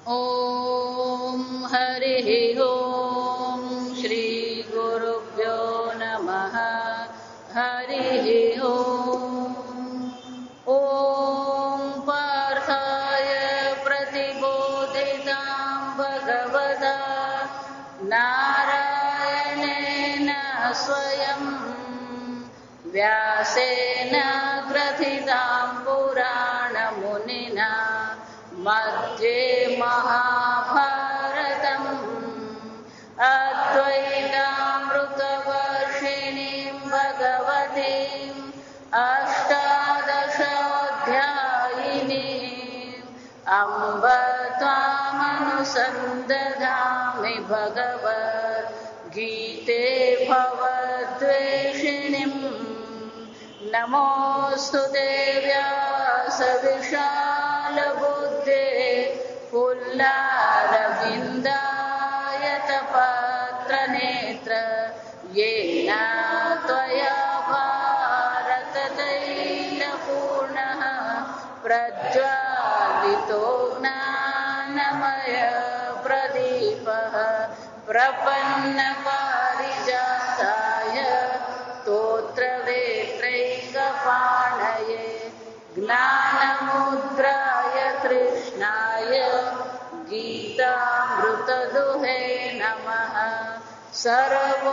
ॐ हरिः ॐ श्रीगुरुभ्यो नमः। हरिः ॐ पार्थाय प्रतिबोधितां भगवता नारायणेन स्वयं व्यासेन ग्रथितां पुराणमुनिना मध्ये महाभारतम् अद्वैतामृतवर्षिणीं भगवतीम् अष्टादशोऽध्यायिनीम् अम्ब त्वामनुसन्दधामि भगवद्गीते भवद्वेषिणीम्। नमोऽस्तु देव्यासविशालबुद्धे पुल्लारविन्दायतपत्रनेत्र येन त्वया भारततैलपूर्णः प्रज्वालितो ज्ञानमय प्रदीपः प्रपन्नपारिजाताय स्तोत्रवेत्रैकपाणये ज्ञानमुद्राय कृष्णाय गीतामृतदुहे नमः। सर्वोपनिषदो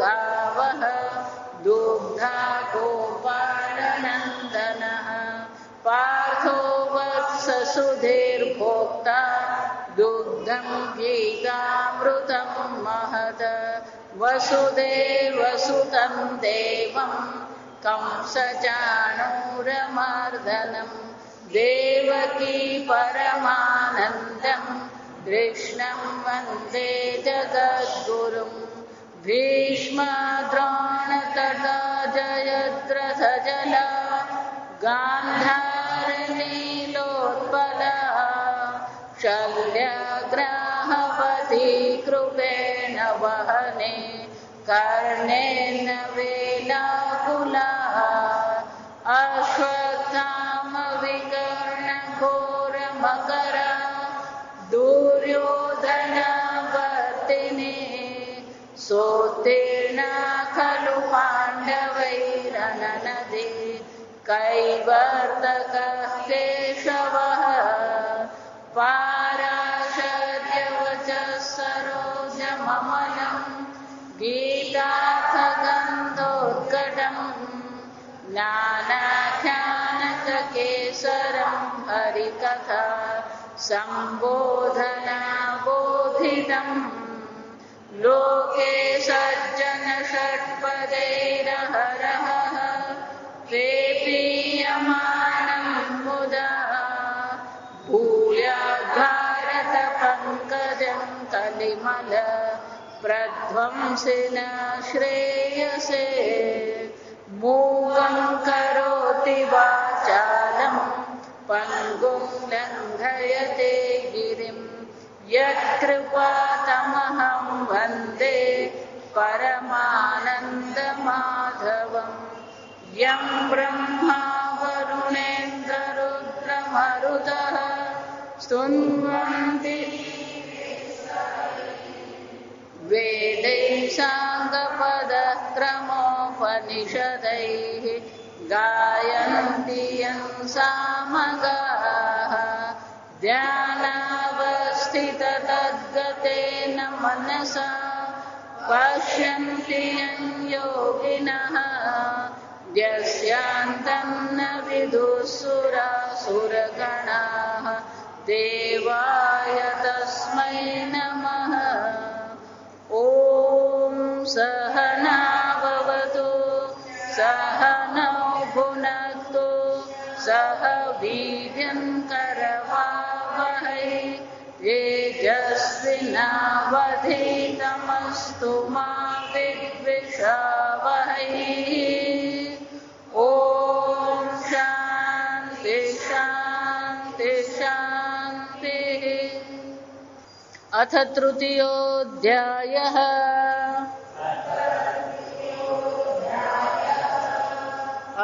गावः दुग्धा गोपालनन्दनः पार्थो वत्ससुधीर्भोक्ता दुग्धं गीतामृतं महद। वसुदेवसुतं देवं कंसचाणूरमर्दनं देवकी परमानन्दं कृष्णं वन्दे जगद्गुरुं। भीष्मद्रोणतटा जयद्रथजला गान्धारनीलोत्पला शल्यग्राहपति कृपेण वहने कर्णेन वेलाकुला अश्वत्थामविकर्णघोरमकरा दुर्योधनवर्तिनी सोत्तीर्णा खलु पाण्डवैरननदि कैवर्तकः केशवः पाराशर्यवचः सरोजममलं गीतार्थगन्धोद्कटं ज्ञानाख्यानककेसरं हरिकथा सम्बोधनाबोधितं लोके सज्जनषट्पदैरहरः पेपीयमानं मुदा भूयाद्भारतपङ्कजं कलिमल प्रध्वंसिन श्रेयसे। मूकं करोति वाचालं पङ्गुं लङ्घयते गिरिं यत्कृपातमहं वन्दे परमानन्दमाधवम्। यं ब्रह्मा वरुणेन्द्ररुद्रमरुतः स्तुन्वन्ति वेदैः साङ्गपदक्रमोपनिषदैः गायन्ति यं सामगाः ध्यानावस्थिततद्गतेन मनसा पश्यन्ति यं योगिनः यस्यान्तं न विदुःसुरासुरगणाः देवाय तस्मै नमः। ॐ सहना भवतु सहनौ भुनक्तु सह वीर्यं करवावहै तेजस्विनावधीतमस्तु मा विद्विषावहै। ॐ शान्ति शान्ति शान्तिः। अथ तृतीयोऽध्यायः।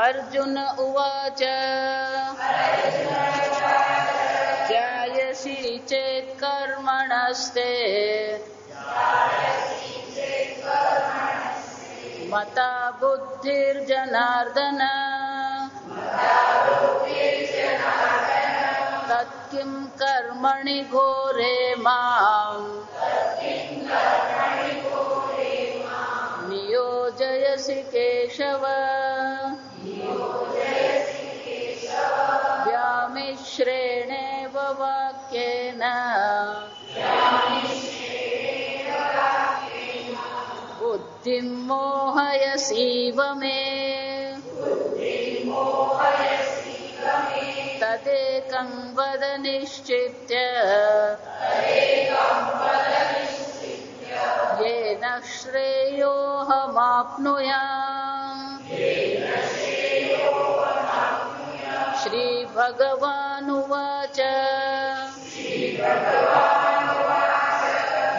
अर्जुन उवाच ध्यायेत् જાયસી ચેત કર્મણસ્તે મતા બુદ્ધિર્જનાર્દન તત્કિમ કર્મણિ ઘોરે મામ નિયોજયસી કેશવ વ્યામિશ્રેણેવ વાક્યેન બુદ્ધિમ મોહયસીવ મે તદેકં વદ નિશ્ચિત્ય યેન શ્રેયોહમાપ્નુયામ શ્રી ભગવાનુવાચ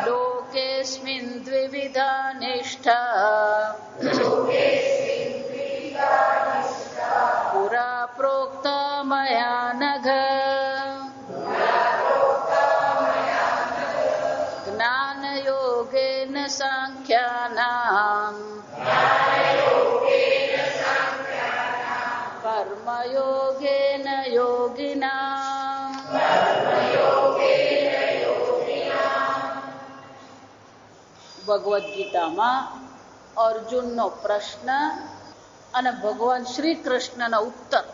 લોકેસ્મિન દ્વિવિધા નિષ્ઠા પુરા પ્રોક્તા મયા નઘ જ્ઞાનયોગેન સાંખ્યાનામ કર્મયોગેન યોગિનામ. ભગવદ્ ગીતામાં અર્જુનનો પ્રશ્ન અને ભગવાન શ્રી કૃષ્ણના ઉત્તર,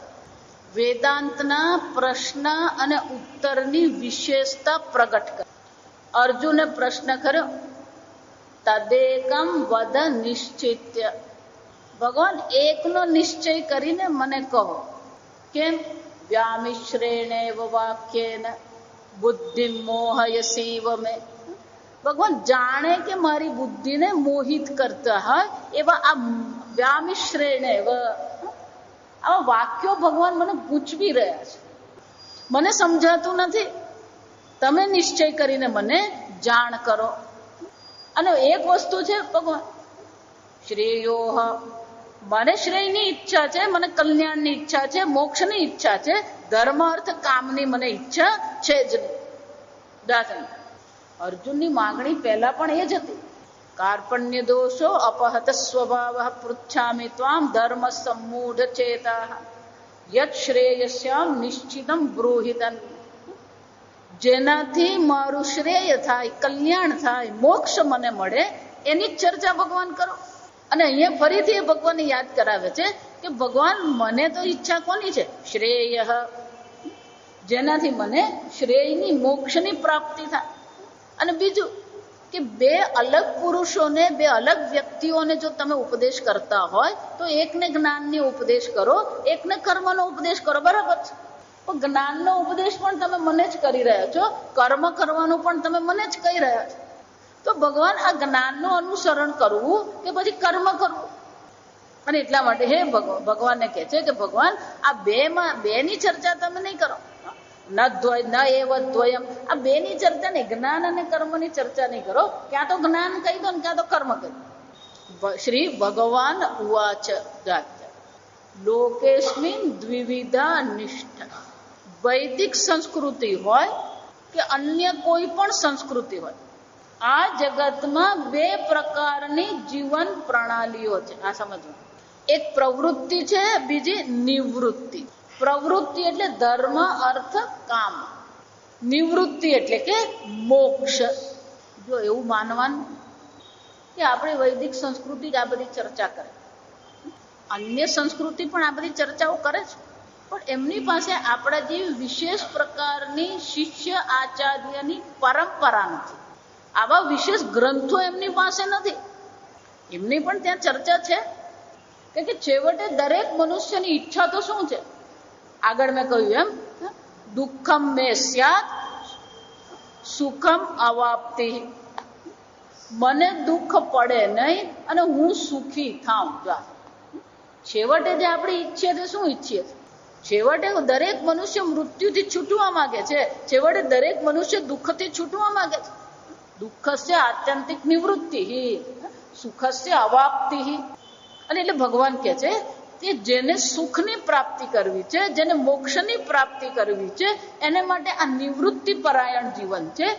વેદાંતના પ્રશ્ન અને ઉત્તરની વિશેષતા પ્રગટ કરી. અર્જુને પ્રશ્ન કર્યો, તદેકમ વદ નિશ્ચિત્ય, ભગવાન એકનો નિશ્ચય કરીને મને કહો. કેમ? વ્યામિશ્રેણેવ વાક્યેન બુદ્ધિ મોહયસીવ મે. ભગવાન જાણે કે મારી બુદ્ધિને મોહિત કરતા હોય એવા આ વ્યામિશ્રેણેવ આવા વાક્યો ભગવાન મને ગૂંચવી રહ્યા છે. મને સમજાતું નથી, તમે નિશ્ચય કરીને મને જાણ કરો. અને એક વસ્તુ છે ભગવાન, શ્રેયોહ, મને શ્રેયની ઈચ્છા છે, મને કલ્યાણની ઈચ્છા છે, મોક્ષની ઈચ્છા છે, ધર્મ અર્થ કામની મને ઈચ્છા છે જ નહીં. અર્જુનની માંગણી પહેલા પણ એ જ હતી, કાર્પણ્ય દોષો અપહત સ્વભાવ પૃચ્છામિ ત્વામ ધર્મ સમૂઢ ચેતા યત શ્રેયસ્યામ નિશ્ચિતમ બ્રૂહિતન. જેનાથી મારું શ્રેય થાય, કલ્યાણ થાય, મોક્ષ મને મળે એની જ ચર્ચા ભગવાન કરો. અને અહીંયા ફરીથી એ ભગવાનને યાદ કરાવે છે કે ભગવાન મને તો ઈચ્છા કોની છે? શ્રેય, જેનાથી મને શ્રેયની મોક્ષની પ્રાપ્તિ થાય. અને બીજું કે બે અલગ પુરુષોને, બે અલગ વ્યક્તિઓને જો તમે ઉપદેશ કરતા હોય તો એકને જ્ઞાનનો ઉપદેશ કરો, એકને કર્મનો ઉપદેશ કરો, બરાબર છે. પણ જ્ઞાનનો ઉપદેશ પણ તમે મને જ કરી રહ્યા છો, કર્મ કરવાનું પણ તમે મને જ કહી રહ્યા છો. તો ભગવાન આ જ્ઞાનનું અનુસરણ કરવું કે પછી કર્મ કરવું? અને એટલા માટે હે ભગવાનને કહે છે કે ભગવાન આ બેની ચર્ચા તમે નહીં કરો. ન એવ દ્વયમ, આ બેની ચર્ચા નહીં, જ્ઞાન અને કર્મની ચર્ચા નહીં કરો. ક્યાં તો જ્ઞાન કહી દો ને ક્યાં તો કર્મ કહી દો. શ્રી ભગવાન ઉવાચ લોકેસ્મિન દ્વિવિધા નિષ્ઠા. વૈદિક સંસ્કૃતિ હોય કે અન્ય કોઈ પણ સંસ્કૃતિ હોય, આ જગતમાં બે પ્રકારની જીવન પ્રણાલીઓ છે. આ સમજવું. એક પ્રવૃત્તિ છે, બીજી નિવૃત્તિ. પ્રવૃત્તિ એટલે ધર્મ અર્થ કામ, નિવૃત્તિ એટલે કે મોક્ષ. જો એવું માનવાનું કે આપણે વૈદિક સંસ્કૃતિ જ આ બધી ચર્ચા કરે, અન્ય સંસ્કૃતિ પણ આ બધી ચર્ચાઓ કરે છે, પણ એમની પાસે આપણા જેવી વિશેષ પ્રકારની શિષ્ય આચાર્યની પરંપરા નથી. આવા વિશેષ ગ્રંથો એમની પાસે નથી. એમની પણ ત્યાં ચર્ચા છે કે છેવટે દરેક મનુષ્યની ઈચ્છા તો શું છે? આગળ મેં કહ્યું એમ, દુઃખમ મે સ્યાત સુખમ અવાપ્તિ. મને દુઃખ પડે નહીં અને હું સુખી થાઉં. છેવટે જે આપણે ઈચ્છીએ તે શું ઈચ્છીએ? છેવટે દરેક મનુષ્ય મૃત્યુથી છૂટવા માંગે છે, છેવટે દરેક મનુષ્ય દુઃખથી છૂટવા માંગે છે. દુઃખસ્ય આત્યંતિક નિવૃત્તિ, સુખસ્ય અવાપ્તિ. અને એટલે ભગવાન કહે છે એ જેને સુખની પ્રાપ્તિ કરવી છે, જેને મોક્ષની પ્રાપ્તિ કરવી છે, એને માટે આ નિવૃત્તિ પરાયણ જીવન છે.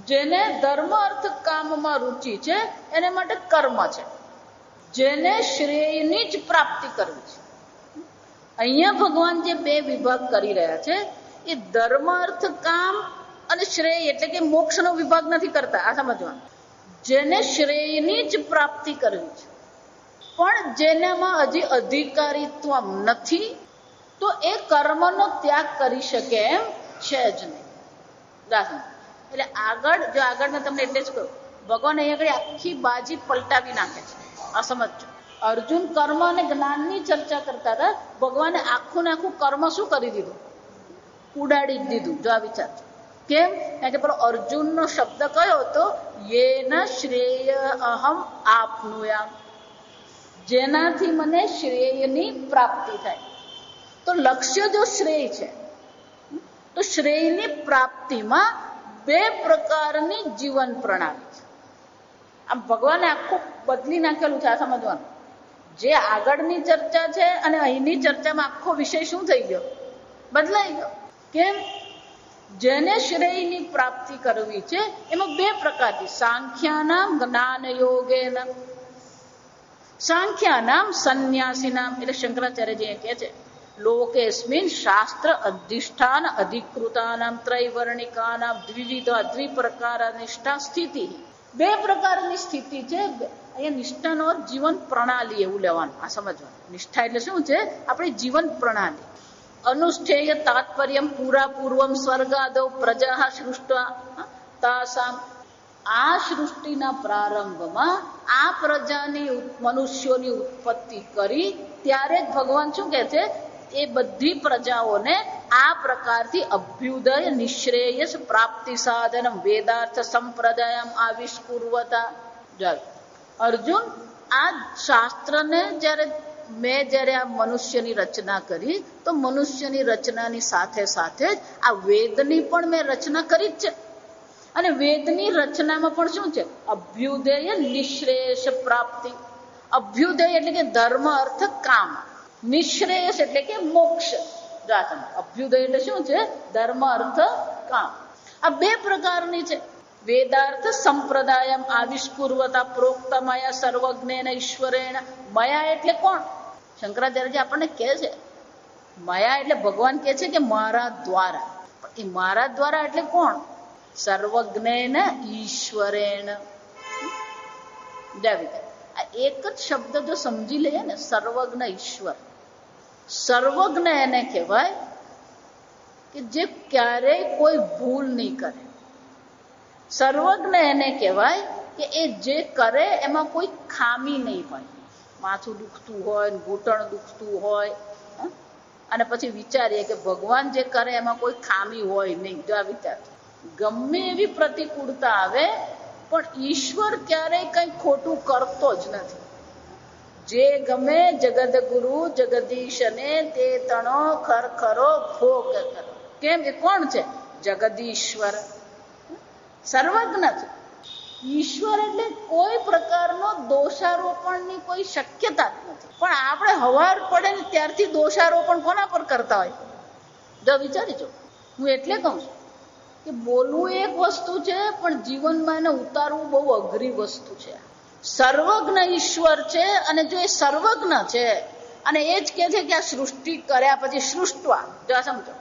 જેને ધર્મ અર્થ કામમાં રુચિ છે એને માટે કર્મ છે. જેને શ્રેયની જ પ્રાપ્તિ કરવી છે. અહીંયા ભગવાન જે બે વિભાગ કરી રહ્યા છે એ ધર્મ અર્થ કામ અને શ્રેય એટલે કે મોક્ષનો વિભાગ નથી કરતા. આ સમજવાનું. જેને શ્રેયની જ પ્રાપ્તિ કરવી છે પણ જેનામાં હજી અધિકારીત્વ નથી તો એ કર્મનો ત્યાગ કરી શકે એમ છે જ નહીં. એટલે આગળ જો આગળ મેં તમને એટલે જ કહ્યું, ભગવાન અહીંયા આગળ આખી બાજી પલટાવી નાખે છે. આ સમજો. અર્જુન કર્મ અને જ્ઞાનની ચર્ચા કરતા હતા, ભગવાને આખું ને આખું કર્મ શું કરી દીધું? ઉડાડી જ દીધું. જો આ વિચાર કેમ? કારણ કે પેલો અર્જુનનો શબ્દ કયો હતો? યેન શ્રેય અહમ આપનુયામ, જેનાથી મને શ્રેયની પ્રાપ્તિ થાય. તો લક્ષ્ય જો શ્રેય છે તો શ્રેયની પ્રાપ્તિમાં બે પ્રકારની જીવન પ્રણાલી છે. આમ ભગવાને આખું બદલી નાખેલું છે. આ સમજવાનું. જે આગળની ચર્ચા છે અને અહીંની ચર્ચામાં આખો વિષય શું થઈ ગયો? બદલાઈ ગયો. કેમ? જેને શ્રેયની પ્રાપ્તિ કરવી છે એમાં બે પ્રકારની, સાંખ્યાનામ જ્ઞાન યોગેના. સાંખ્યાનામ સંન્યાસીનામ, એટલે શંકરાચાર્યજી કહે છે લોકેસ્મિન શાસ્ત્ર અધિષ્ઠાન અધિકૃતાનામ ત્રૈવર્ણિકાનામ દ્વિપ્રકાર નિષ્ઠા સ્થિતિ. બે પ્રકારની સ્થિતિ છે. અહીંયા નિષ્ઠાનો જીવન પ્રણાલી એવું લેવાનું. આ સમજવાનું. નિષ્ઠા એટલે શું છે? આપણી જીવન પ્રણાલી. અનુષ્ઠેય તાત્પર્ય પૂરા પૂર્વમ સ્વર્ગાદૌ પ્રજા સૃષ્ટા તાસામ. આ સૃષ્ટિના પ્રારંભમાં આ પ્રજાની મનુષ્યોની ઉત્પત્તિ કરી ત્યારે જ ભગવાન શું કહે છે? એ બધી પ્રજાઓને આ પ્રકારથી અભ્યુદય નિશ્રેયસ પ્રાપ્તિ સાધન વેદાર્થ સંપ્રદાયમ આવિષ્કુર્વતા. અર્જુન, આ શાસ્ત્રને જ્યારે આ મનુષ્યની રચના કરી તો મનુષ્યની રચનાની સાથે સાથે જ આ વેદની પણ મેં રચના કરી જ છે. અને વેદની રચનામાં પણ શું છે? અભ્યુદય નિશ્રેયસ પ્રાપ્તિ. અભ્યુદય એટલે કે ધર્મ અર્થ કામ, નિશ્રેયસ એટલે કે મોક્ષ. અભ્યુદય એટલે શું છે? ધર્મ અર્થ કામ. આ બે પ્રકારની છે. વેદાર્થ સંપ્રદાયમ આવિષ્કુર્વતા પ્રોક્ત મયા સર્વજ્ઞેન ઈશ્વરેણ. મયા એટલે કોણ? શંકરાચાર્યજી આપણને કહે છે મયા એટલે ભગવાન કહે છે કે મારા દ્વારા. એ મારા દ્વારા એટલે કોણ? સર્વજ્ઞેન ઈશ્વરેણ. આ એક જ શબ્દ જો સમજી લઈએ ને, સર્વજ્ઞ ઈશ્વર. સર્વજ્ઞ એને કહેવાય કે જે ક્યારેય કોઈ ભૂલ નહીં કરે. સર્વજ્ઞ એને કહેવાય કે એ જે કરે એમાં કોઈ ખામી નહીં હોય. માથું દુખતું હોય, ઘૂંટણ દુખતું હોય અને પછી વિચારીએ કે ભગવાન જે કરે એમાં કોઈ ખામી હોય નહીં. જો આ વિચાર, ગમે એવી પ્રતિકૂળતા આવે પણ ઈશ્વર ક્યારેય કંઈ ખોટું કરતો જ નથી. જે ગમે જગદ ગુરુ જગદીશને તે તણો ખરખરો ભોગ કરો. કેમ? એ કોણ છે? જગદીશ્વર. સર્વજ્ઞ છે. ઈશ્વર એટલે કોઈ પ્રકારનો દોષારોપણની કોઈ શક્યતા જ નથી. પણ આપણે હવાર પડે ને ત્યારથી દોષારોપણ કોના પર કરતા હોય? જો વિચારી જો. હું એટલે કહું છું કે બોલવું એક વસ્તુ છે પણ જીવનમાં એને ઉતારવું બહુ અઘરી વસ્તુ છે. સર્વજ્ઞ ઈશ્વર છે અને જો એ સર્વજ્ઞ છે અને એ જ કહે છે કે આ સૃષ્ટિ કર્યા પછી સૃષ્ટવા. જો આ સમજો.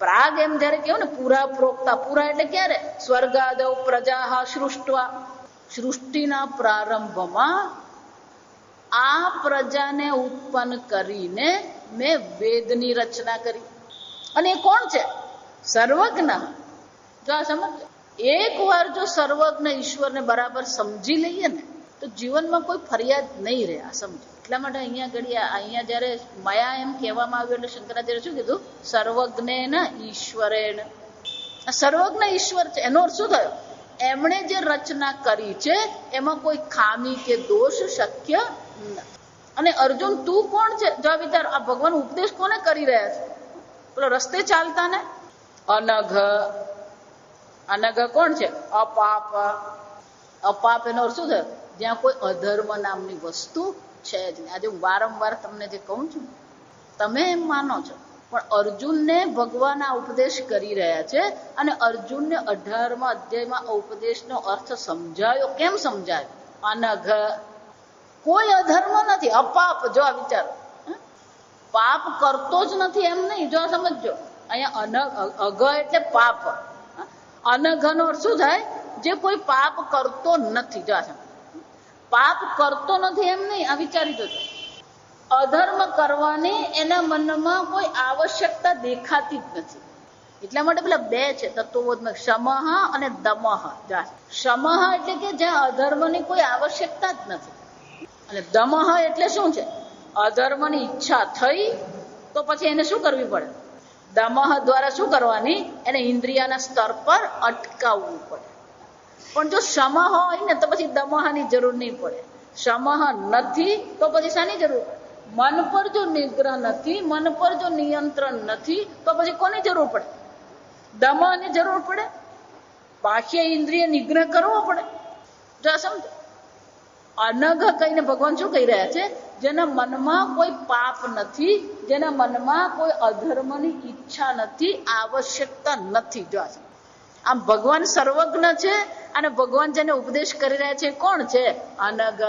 પ્રાગ એમ જયારે કેવું ને પૂરા પ્રોક્તા, પૂરા એટલે ક્યારે? સ્વર્ગાદૌ પ્રજા સૃષ્ટવા. સૃષ્ટિના પ્રારંભમાં આ પ્રજાને ઉત્પન્ન કરીને મેં વેદની રચના કરી. અને એ કોણ છે? સર્વજ્ઞ. જો આ સમજો. એક વાર જો સર્વજ્ઞ ઈશ્વરને બરાબર સમજી લઈએ ને તો જીવનમાં કોઈ ફરિયાદ નહીં રહે. આ સમજો. એટલા માટે અહીંયા જયારે મયા એમ કહેવામાં આવ્યું એટલે શંકરાચાર્ય શું કીધું? સર્વજ્ઞેન ઈશ્વરેણ. સર્વજ્ઞ ઈશ્વર છે એનો અર્થ શું થયો? એમણે જે રચના કરી છે એમાં કોઈ ખામી કે દોષ શક્ય નથી. અને અર્જુન તું કોણ છે? જો વિચાર, આ ભગવાન ઉપદેશ કોને કરી રહ્યા છે? પેલો રસ્તે ચાલતા ને અનઘ. અનઘ કોણ છે? અપાપ. અપાપ એનો અર્થ શું થયો? જ્યાં કોઈ અધર્મ નામની વસ્તુ છે જ નહીં. આજે હું વારંવાર તમને જે કહું છું, તમે એમ માનો છો, પણ અર્જુનને ભગવાન આ ઉપદેશ કરી રહ્યા છે અને અર્જુનને 18મા અધ્યાયમાં આ ઉપદેશનો અર્થ સમજાયો. કેમ સમજાયો? અનઘ, કોઈ અધર્મ નથી, અપાપ. જો આ વિચારો, પાપ કરતો જ નથી એમ નહીં. જો સમજો, અહીંયા અઘ એટલે પાપ. અનઘનો અર્થ શું થાય? જે કોઈ પાપ કરતો નથી. જો પાપ કરતો નથી એમ નહીં, આ વિચારી જજો. અધર્મ કરવાની એના મનમાં કોઈ આવશ્યકતા દેખાતી જ નથી. એટલા માટે પેલા બે છે તત્વબોધમાં, શમઃ અને દમઃ. શમઃ એટલે કે જ્યાં અધર્મની કોઈ આવશ્યકતા જ નથી, અને દમઃ એટલે શું છે? અધર્મની ઈચ્છા થઈ તો પછી એને શું કરવી પડે? દમઃ દ્વારા શું કરવાની? એને ઇન્દ્રિયના સ્તર પર અટકાવવું પડે. પણ જો શમઃ હોય ને તો પછી દમઃની જરૂર નહીં પડે. શમઃ નથી તો પછી શાની જરૂર પડે? મન પર જો નિગ્રહ નથી, મન પર જો નિયંત્રણ નથી, તો પછી કોની જરૂર પડે? દમઃની જરૂર પડે. બાહ્ય ઇન્દ્રિય નિગ્રહ કરવો પડે. જો સમજો, અનઘ કહીને ભગવાન શું કહી રહ્યા છે? જેના મનમાં કોઈ પાપ નથી, જેના મનમાં કોઈ અધર્મની ઈચ્છા નથી, આવશ્યકતા નથી. જો આમ ભગવાન સર્વજ્ઞ છે અને ભગવાન જેને ઉપદેશ કરી રહ્યા છે કોણ છે? અનઘ.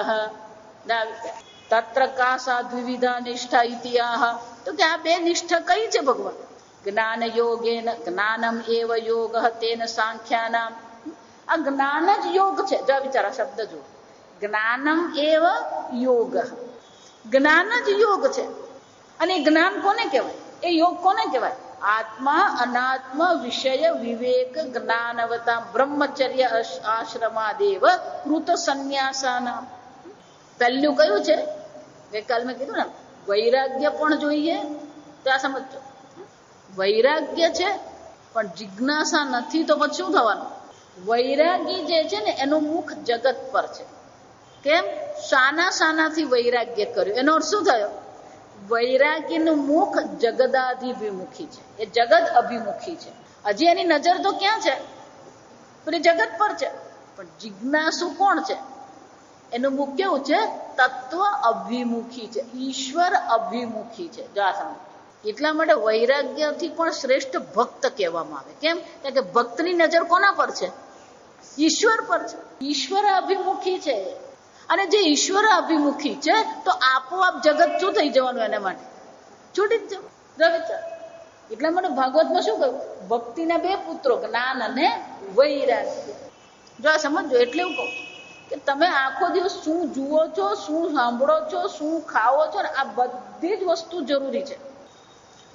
તત્ર કા સાધ્વિવિધા નિષ્ઠા ઇતિહાહ. તો કે આ બે નિષ્ઠા કઈ છે ભગવાન? જ્ઞાન યોગેન, જ્ઞાનમ એવ યોગ તેન સાંખ્યાનામ. આ જ્ઞાન જ યોગ છે. જો વિચારા શબ્દ જો, જ્ઞાનમ એવ યોગ, જ્ઞાન જ યોગ છે. અને જ્ઞાન કોને કહેવાય? એ યોગ કોને કહેવાય? આત્મા અનાત્મ વિષય વિવેક જ્ઞાનવતા બ્રહ્મચર્ય આશ્રમાદેવ કૃત સંન્યાસાના. પહેલું કયું છે? ગઈકાલ મેં કીધું ને, વૈરાગ્ય પણ જોઈએ. તો આ સમજો, વૈરાગ્ય છે પણ જિજ્ઞાસા નથી, તો પછી શું થવાનું? વૈરાગી જે છે ને એનું મુખ જગત પર છે. કેમ? શાનાથી વૈરાગ્ય કર્યું? એનો અર્થ શું થયો? વૈરાગીનું મુખ જગદાધિભિમુખી છે, એ જગત અભિમુખી છે. હજી એની નજર તો ક્યાં છે? પેલી જગત પર છે. પણ જિજ્ઞાસુ કોણ છે? એનું મુખ કેવું છે? તત્વ અભિમુખી છે, ઈશ્વર અભિમુખી છે. જો આ સમજ. એટલા માટે વૈરાગ્યથી પણ શ્રેષ્ઠ ભક્ત કહેવામાં આવે. કેમ? કારણ કે ભક્તની નજર કોના પર છે? ઈશ્વર પર છે. ઈશ્વર અભિમુખી છે. અને જે ઈશ્વર અભિમુખી છે તો આપોઆપ જગત શું થઈ જવાનું? એના માટે છૂટી જ જવું. એટલા માટે ભાગવતમાં શું કહ્યું? ભક્તિના બે પુત્રો, જ્ઞાન અને વૈરાગ્ય. જો આ સમજો. એટલે હું કહું કે તમે આખો દિવસ શું જુઓ છો, શું સાંભળો છો, શું ખાઓ છો, ને આ બધી જ વસ્તુ જરૂરી છે.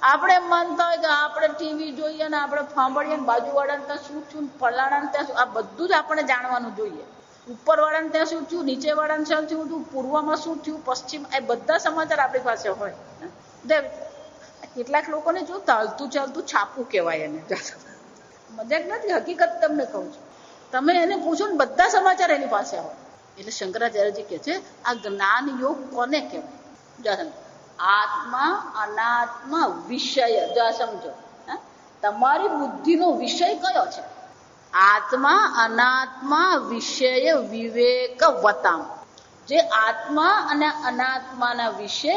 આપણે એમ માનતા હોય કે આપણે ટીવી જોઈએ ને આપણે સાંભળીએ ને બાજુવાળાને ત્યાં શું થયું, ફલાણાને ત્યાં શું, આ બધું જ આપણે જાણવાનું જોઈએ. ઉપરવાળાને ત્યાં શું થયું, નીચેવાળાને શું થયું, પૂર્વમાં શું થયું, પશ્ચિમ, એ બધા સમાચાર આપણી પાસે હોય. કેટલાક લોકોને જો ચાલતું ચાલતું છાપું કહેવાય એને. મજાક નથી, હકીકત તમને કહું છું. તમે એને પૂછો ને બધા સમાચાર એની પાસે હોય. એટલે શંકરાચાર્યજી કહે છે આ જ્ઞાન યોગ કોને કહેવાય? આત્મા અનાત્મ વિષય. જો આ સમજો, તમારી બુદ્ધિનો વિષય કયો છે? આત્મા અનાત્મા વિષય વિવેક વતામ. જે આત્મા અને અનાત્માના વિશે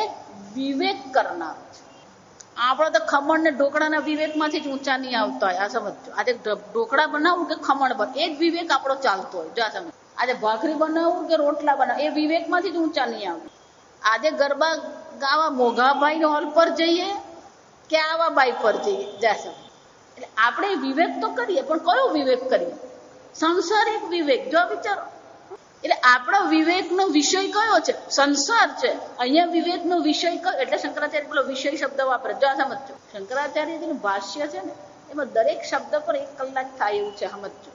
વિવેક કરનાર છે. આપણે તો ખમણ ને ઢોકળાના વિવેકમાંથી જ ઊંચા નહીં આવતા હોય. આ સમજો, આજે ઢોકળા બનાવવું કે ખમણ બનાવવું, એ જ વિવેક આપણો ચાલતો હોય. જો આ સમજો, આજે ભાખરી બનાવવું કે રોટલા બનાવવું, એ વિવેકમાંથી જ ઊંચા નહીં આવતું. આજે ગરબા ગાવા મોઘાભાઈ હોલ પર જઈએ કે આવા બાઈ પર જઈએ. જાશે એટલે આપણે વિવેક તો કરીએ, પણ કયો વિવેક કરીએ? સંસારિક વિવેક. જો વિચારો, એટલે આપણો વિવેકનો વિષય કયો છે? સંસાર છે. અહીંયા વિવેકનો વિષય કયો? એટલે શંકરાચાર્ય પેલો વિષય શબ્દ વાપરે. જો સમજો, શંકરાચાર્યજીનું ભાષ્ય છે ને એમાં દરેક શબ્દ પર 1 કલાક થાય એવું છે. સમજો.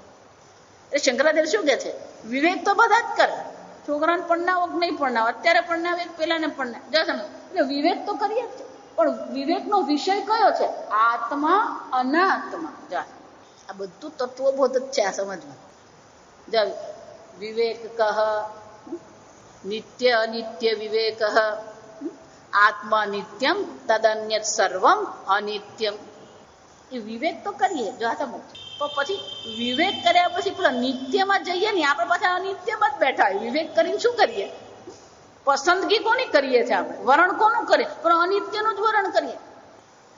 એટલે શંકરાચાર્ય શું કે છે? વિવેક તો બધા જ કરે. છોકરાને પરણાવો કે નહીં પરણાવો, અત્યારે પરણાવે પેલાને પરણાવે. જો સમજ, એટલે વિવેક તો કરીએ જ, પણ વિવેકનો વિષય કયો છે? આત્મા અનાત્મા. જા, આ બધું તત્વબોધ જ છે. આ સમજમાં જા. વિવેક કહ નિત્ય અનિત્ય વિવેક, આત્મા નિત્યમ તદન્યત સર્વમ અનિત્યમ. એ વિવેક તો કરીએ. જો આ સમજ, તો પછી વિવેક કર્યા પછી પેલા નિત્યમાં જઈએ ને આપણે પાછા અનિત્યમાં જ બેઠા હોય. વિવેક કરીને શું કરીએ? પસંદગી કોની કરીએ છીએ આપણે? વરણ કોનું કરીએ? પણ અનિત્યનું જ વરણ કરીએ.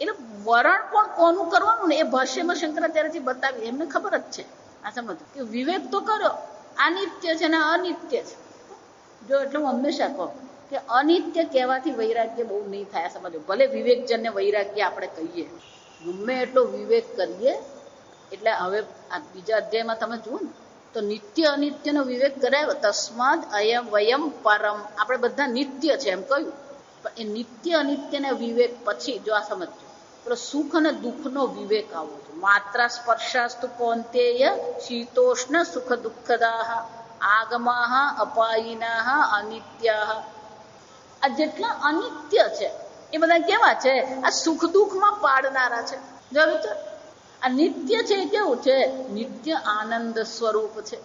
એટલે વરણ પણ કોનું કરવાનું ને એ ભાષ્યમાં શંકરાચાર્યજી બતાવી, એમને ખબર જ છે. આ સમજ કે વિવેક તો કર્યો, આ નિત્ય છે ને અનિત્ય છે. જો એટલે હું હંમેશા કહું કે અનિત્ય કહેવાથી વૈરાગ્ય બહુ નહીં થાય. સમજો, ભલે વિવેકજનને વૈરાગ્ય આપણે કહીએ, ગમે એટલો વિવેક કરીએ. એટલે હવે આ બીજા અધ્યાયમાં તમે જુઓ ને તો નિત્ય અનિત્યનો વિવેક કરાયો. તસ્માદ અયમ વયમ પરમ, આપણે બધા નિત્ય છે એમ કહ્યું. પણ એ નિત્ય અનિત્યના વિવેક પછી જો આ સમજો, પેલો સુખ અને દુઃખનો વિવેક આવો છે. માત્ર સ્પર્શાસ્તુ કૌંતેય શીતોષ્ણ સુખ દુઃખદાહ આગમાહ અપાયિનાહ અનિત્યાહ. આ જેટલા અનિત્ય છે એ બધા કેવા છે? આ સુખ દુઃખમાં પાડનારા છે. જો વિચાર, આ નિત્ય છે એ કેવું છે? નિત્ય આનંદ સ્વરૂપ છે.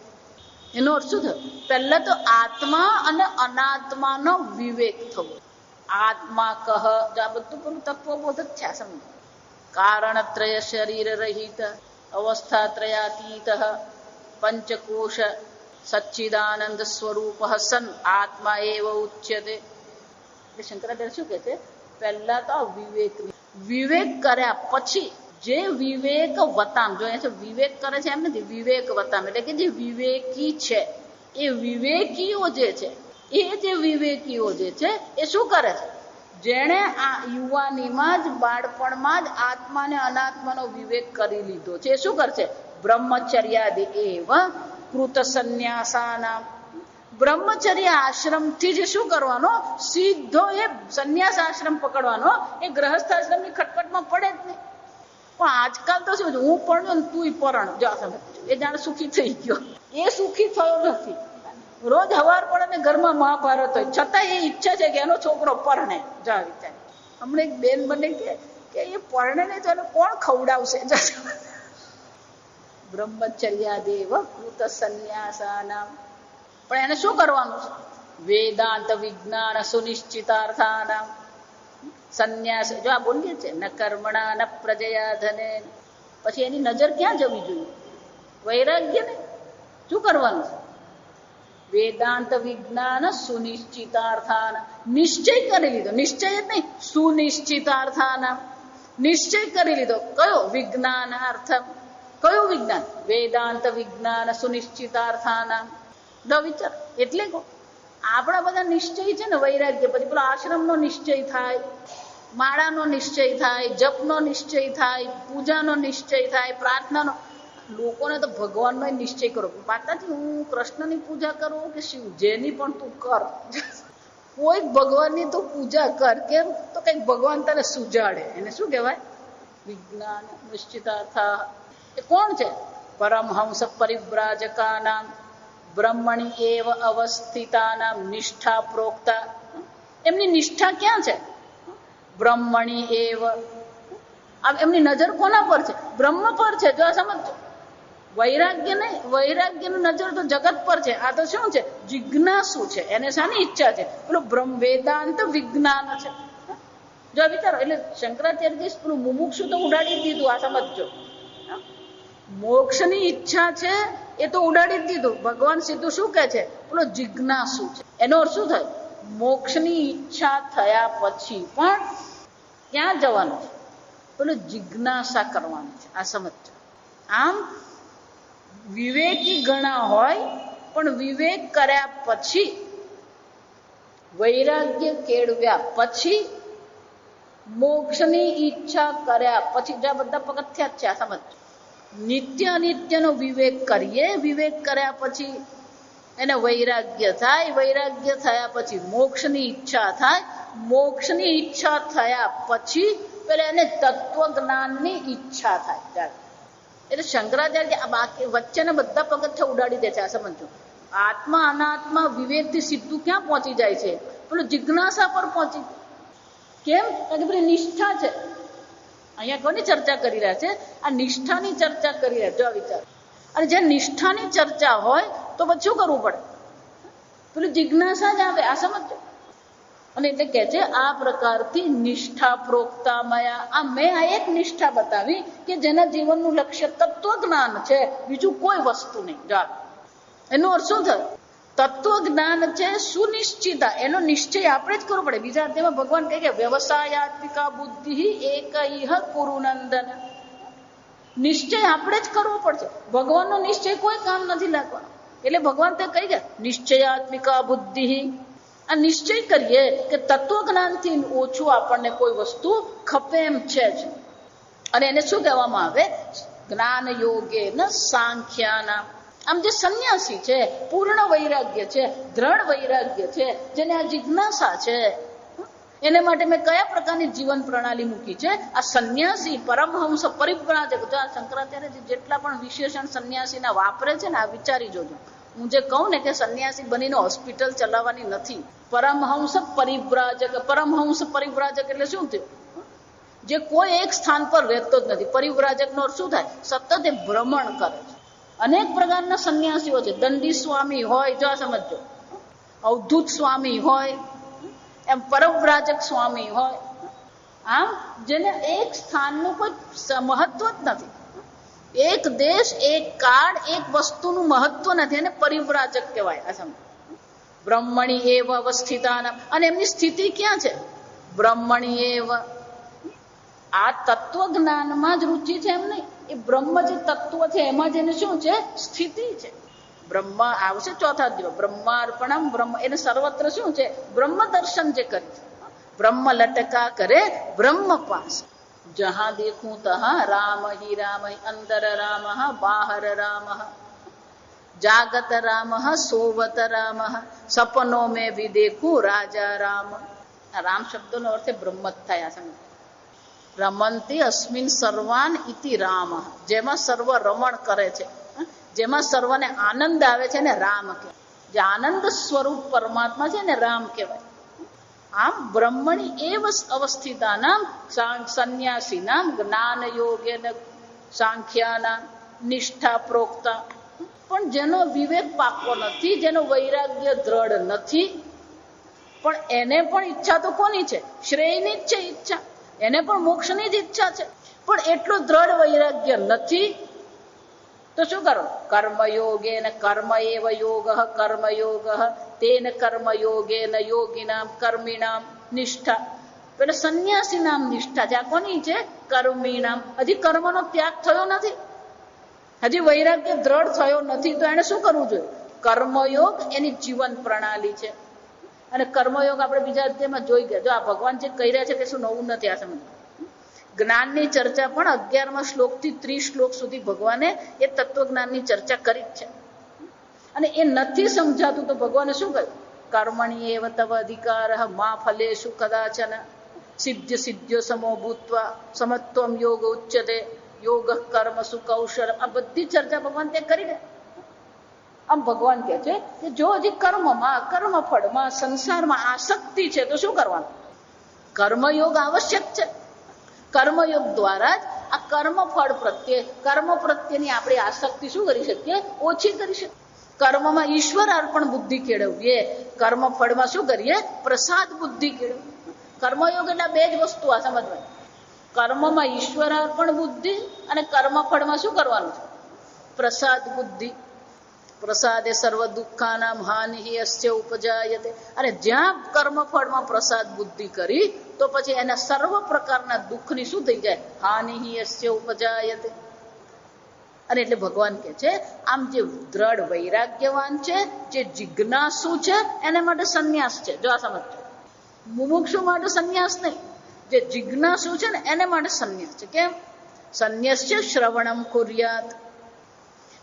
એનો અર્થ શું થયો? પહેલા તો આત્મા અને અનાત્માનો વિવેક થવો. આત્મા કહ, જો આ બધું પેલું તત્વબોધ જ છે. સમજ, કારણત્રય શરીર રહિત અવસ્થાત્રયાતીત પંચકોશ સચ્ચિદાનંદ સ્વરૂપ સન આત્મા એવ ઉચ્યતે. એટલે શંકરાચાર્ય શું કહે છે? પહેલા તો વિવેક, વિવેક કર્યા પછી જે વિવેક વતામ, જો છે વિવેક કરે છે એમ નથી, વિવેક વતામ એટલે કે જે વિવેકી છે એ વિવેકીઓ જે છે, એ જે વિવેકીઓ જે છે એ શું કરે છે? જેણે આ યુવાનીમાં જ, બાળપણમાં જ આત્મા ને અનાત્માનો વિવેક કરી લીધો છે. એ શું કરશે? બ્રહ્મચર્યાદિ એવ કૃત સંન્યાસાનામ. બ્રહ્મચર્ય આશ્રમથી જ શું કરવાનો? સીધો એ સંન્યાસ આશ્રમ પકડવાનો. એ ગ્રહસ્થ આશ્રમની ખટપટમાં પડે જ નહીં. પણ આજકાલ તો શું, હું પરણ્યો ને તું પરણ, જો એ જાણે સુખી થઈ ગયો. એ સુખી થયો નથી. રોજ હવાર પડે ને ઘરમાં મહાભારત હોય, છતાં એ ઈચ્છા છે કે એનો છોકરો પરણે. જા વિચાર, હમણાં એક બેન બને કે એ પરણે ને તો કોણ ખવડાવશે? બ્રહ્મચર્યાદેવ કૃત સંન્યાસાનામ. પણ એને શું કરવાનું છે? વેદાંત વિજ્ઞાન સુનિશ્ચિતાર્થાનામ સંન્યાસ. જો આ બોલીએ છે ન કર્મણા ન પ્રજયા ધને. પછી એની નજર ક્યાં જવી જોઈએ? વૈરાગ્ય ને. શું કરવાનું છે? વેદાંત વિજ્ઞાન સુનિશ્ચિતાર્થાન. નિશ્ચય કરી લીધો. નિશ્ચય જ નહીં, સુનિશ્ચિતાર્થાના. નિશ્ચય કરી લીધો. કયો? વિજ્ઞાનાર્થ. કયું વિજ્ઞાન? વેદાંત વિજ્ઞાન સુનિશ્ચિતાર્થાના. વિચાર, એટલે આપણા બધા નિશ્ચય છે ને વૈરાગ્ય પછી પેલો આશ્રમનો નિશ્ચય થાય, માળાનો નિશ્ચય થાય, જપનો નિશ્ચય થાય, પૂજાનો નિશ્ચય થાય, પ્રાર્થનાનો. લોકોને તો ભગવાનનો નિશ્ચય કરો, માતાજી હું કૃષ્ણની પૂજા કરું કે શિવ, જેની પણ તું કર, કોઈ ભગવાનની તું પૂજા કર. કેમ? તો કઈક ભગવાન તને સુજાડે. એને શું કહેવાય? વિજ્ઞાન નિશ્ચિતાર્થા. એ કોણ છે? પરમહંસ પરિવ્રાજકાનામ બ્રહ્મણી એવ અવસ્થિતાનામ નિષ્ઠા પ્રોક્તા. એમની નિષ્ઠા ક્યાં છે? બ્રહ્મણી એવ. એમની નજર કોના પર છે? બ્રહ્મ પર છે. જો સમજો, વૈરાગ્ય નહીં, વૈરાગ્યની નજર તો જગત પર છે. આ તો શું છે? જિજ્ઞાસુ છે. એને શાની ઈચ્છા છે? પેલું બ્રહ્મ વેદાંત વિજ્ઞાન છે. જો વિચારો, એટલે શંકરાચાર્યજી પેલું મુમુક્ષુ તો ઉડાડી દીધું. આ સમજો, મોક્ષની ઈચ્છા છે એ તો ઉડાડી જ દીધું. ભગવાન સીધું શું કહે છે? પેલો જિજ્ઞાસુ છે. એનો અર્થ શું થાય? મોક્ષની ઈચ્છા થયા પછી પણ ક્યાં જવાનું છે? પેલો જિજ્ઞાસા કરવાનું છે. આ સમજો. આમ વિવેકી ગણા હોય પણ વિવેક કર્યા પછી, વૈરાગ્ય કેળવ્યા પછી, મોક્ષની ઈચ્છા કર્યા પછી, જ્યાં બધા પગથિયા જ છે. આ સમજ, નિત્ય અનિત્યનો વિવેક કરીએ, વિવેક કર્યા પછી એને વૈરાગ્ય થાય, વૈરાગ્ય થયા પછી મોક્ષની ઈચ્છા થાય, મોક્ષની ઈચ્છા થયા પછી પેલા એને તત્વજ્ઞાનની ઈચ્છા થાય. એટલે શંકરાચાર્ય આ બાકી વચ્ચેના બધા પગથિયા ઉડાડી દે છે. આ સમજો, આત્મા અનાત્મા વિવેકથી સીધું ક્યાં પહોંચી જાય છે? પેલું જિજ્ઞાસા પર પહોંચી. કેમ? કારણ કે પેલી નિષ્ઠા છે. અહીંયા કોની ચર્ચા કરી રહ્યા છે? આ નિષ્ઠાની ચર્ચા કરી રહ્યા. જો વિચાર, અને જ્યાં નિષ્ઠાની ચર્ચા હોય તો પછી શું કરવું પડે? પેલું જિજ્ઞાસા જ આવે. આ સમજો. અને એટલે કે છે આ પ્રકારથી નિષ્ઠા પ્રોક્તા મયા. આ મેં આ એક નિષ્ઠા બતાવી કે જેના જીવનનું લક્ષ્ય તત્વજ્ઞાન છે, બીજું કોઈ વસ્તુ નહીં. જાણ એનો અર્થ શું થયો? તત્વજ્ઞાન છે સુનિશ્ચિતા, એનો નિશ્ચય આપણે જ કરવો પડે. બીજા અધ્યાયમાં ભગવાન કહે કે વ્યવસાયાત્મિકા બુદ્ધિ એકૈહ કુરુનંદન, નિશ્ચય આપણે જ કરવો પડશે. ભગવાનનો નિશ્ચય કોઈ કામ નથી લાગવાનો. એટલે ભગવાન તે કહી ગયા નિશ્ચયાત્મિકા બુદ્ધિ, આ નિશ્ચય કરીએ કે તત્વજ્ઞાનથી ઓછું આપણને કોઈ વસ્તુ ખપે એમ છે જ. અને એને શું કહેવામાં આવે? જ્ઞાન યોગે ન સાંખ્યાના. આમ જે સંન્યાસી છે, પૂર્ણ વૈરાગ્ય છે, દ્રઢ વૈરાગ્ય છે, જેને આ જિજ્ઞાસા છે, એને માટે મેં કયા પ્રકારની જીવન પ્રણાલી મૂકી છે? આ સંન્યાસી પરમહંસ પરિવ્રાજક, શંકરાચાર્ય જેટલા પણ વિશેષણ સંન્યાસીના વાપરે છે ને, આ વિચારી જોજો. હું જે કહું ને કે સંન્યાસી બનીને હોસ્પિટલ ચલાવવાની નથી. પરમહંસ પરિવ્રાજક, પરમહંસ પરિવ્રાજક એટલે શું થયું? જે કોઈ એક સ્થાન પર રહેતો જ નથી. પરિવ્રાજકનો અર્થ શું થાય? સતત એ ભ્રમણ કરે છે. અનેક પ્રકારના સંન્યાસીઓ છે. દંડી સ્વામી હોય, જો સમજો, અવધૂત સ્વામી હોય, એમ પરવ્રાજક સ્વામી હોય. આમ જેને એક સ્થાનનું કોઈ મહત્વ જ નથી, એક દેશ, એક કાળ, એક વસ્તુનું મહત્વ નથી, એને પરિવ્રાજક કહેવાય. આ સમજો. બ્રહ્મણી એવ અવસ્થિતાનામ, અને એમની સ્થિતિ ક્યાં છે? બ્રહ્મણી એવ. આ તત્વજ્ઞાનમાં જ રુચિ છે એમ નહીં, એ બ્રહ્મ જે તત્વ છે એમાં જેને શું છે? સ્થિતિ છે. બ્રહ્મ આવશે ચોથા દિવસ. બ્રહ્માર્પણમ બ્રહ્મ, એને સર્વત્ર શું છે? બ્રહ્મ દર્શન જે કરી છે. બ્રહ્મ લટકા કરે બ્રહ્મ પાસ. જહાં દેખું તહાં રામ હિ રામ, અંદર રામ બાહર રામ, જાગત રામ સોવત રામ, સપનો મેં ભી દેખું રાજા રામ. આ રામ શબ્દનો અર્થ બ્રહ્મ જ થાય. સમજ. રમંતી અસ્મિન સર્વાન ઇતિ રામ, જેમાં સર્વ રમણ કરે છે, જેમાં સર્વને આનંદ આવે છે ને રામ કહેવાય. જે આનંદ સ્વરૂપ પરમાત્મા છે ને રામ કહેવાય. આમ બ્રહ્મણી એવ અવસ્થિતાનામ સંન્યાસીનામ જ્ઞાન યોગેન સાંખ્યાના નિષ્ઠા પ્રોક્તા. પણ જેનો વિવેક પાકો નથી, જેનો વૈરાગ્ય દ્રઢ નથી, પણ એને પણ ઈચ્છા તો કોની છે? શ્રેયની જ છે ઈચ્છા. એને પણ મોક્ષની જ ઈચ્છા છે, પણ એટલું દ્રઢ વૈરાગ્ય નથી. તો શું કરો? કર્મયોગે ને કર્મ એવ યોગ, કર્મયોગ તેન કર્મયોગેન યોગિનામ કર્મિણામ નિષ્ઠા. એટલે સંન્યાસી નામ નિષ્ઠા છે. આ કોની છે? કર્મિણામ. હજી કર્મનો ત્યાગ થયો નથી, હજી વૈરાગ્ય દ્રઢ થયો નથી, તો એને શું કરવું જોઈએ? કર્મયોગ એની જીવન પ્રણાલી છે. અને કર્મયોગ આપણે બીજા અધ્યાયમાં જોઈ ગયા. જો આ ભગવાન જે કહી રહ્યા છે કે શું નવું નથી. આ સમજ. જ્ઞાનની ચર્ચા પણ 11મા શ્લોકથી 30 શ્લોક સુધી ભગવાને એ તત્વજ્ઞાનની ચર્ચા કરી જ છે. અને એ નથી સમજાતું તો ભગવાને શું કહ્યું? કર્મણી એવ તવ અધિકાર મા ફલેષુ કદાચન સિદ્ધ સિદ્ધ્યો સમો ભૂત્વા સમત્વમ યોગ ઉચ્યતે યોગ કર્મસુ કૌશલ. આ બધી ચર્ચા ભગવાન તે કરી દે. આમ ભગવાન કહે છે કે જો હજી કર્મમાં, કર્મફળમાં, સંસારમાં આસક્તિ છે તો શું કરવાનું? કર્મયોગ આવશ્યક છે. કર્મયોગ દ્વારા જ આ કર્મફળ પ્રત્યે, કર્મ પ્રત્યેની આપણી આસક્તિ શું કરી શકીએ? ઓછી કરી શકીએ. કર્મમાં ઈશ્વર અર્પણ બુદ્ધિ કેળવીએ, કર્મફળમાં શું કરીએ? પ્રસાદ બુદ્ધિ કેળવીએ. કર્મયોગ એટલે બે જ વસ્તુ આ સમજવાની. કર્મમાં ઈશ્વર અર્પણ બુદ્ધિ અને કર્મફળમાં શું કરવાનું છે? પ્રસાદ બુદ્ધિ. પ્રસાદે સર્વ દુઃખાનામ હાનિ અસ્ય ઉપજાયતે. અને જ્યાં કર્મફળમાં પ્રસાદ બુદ્ધિ કરી તો પછી એના સર્વ પ્રકારના દુઃખની શું થઈ જાય? હાનિ અસ્ય ઉપજાયતે. અને એટલે ભગવાન કહે છે આમ જે દ્રઢ વૈરાગ્યવાન છે, જે જિજ્ઞાસુ છે, એને માટે સંન્યાસ છે. જો આ સમજજો. મુમુક્ષુ માટે સંન્યાસ નહીં, જે જિજ્ઞાસુ છે ને એને માટે સંન્યાસ છે. કેમ? સંન્યાસ્ય શ્રવણમ કુર્યાત.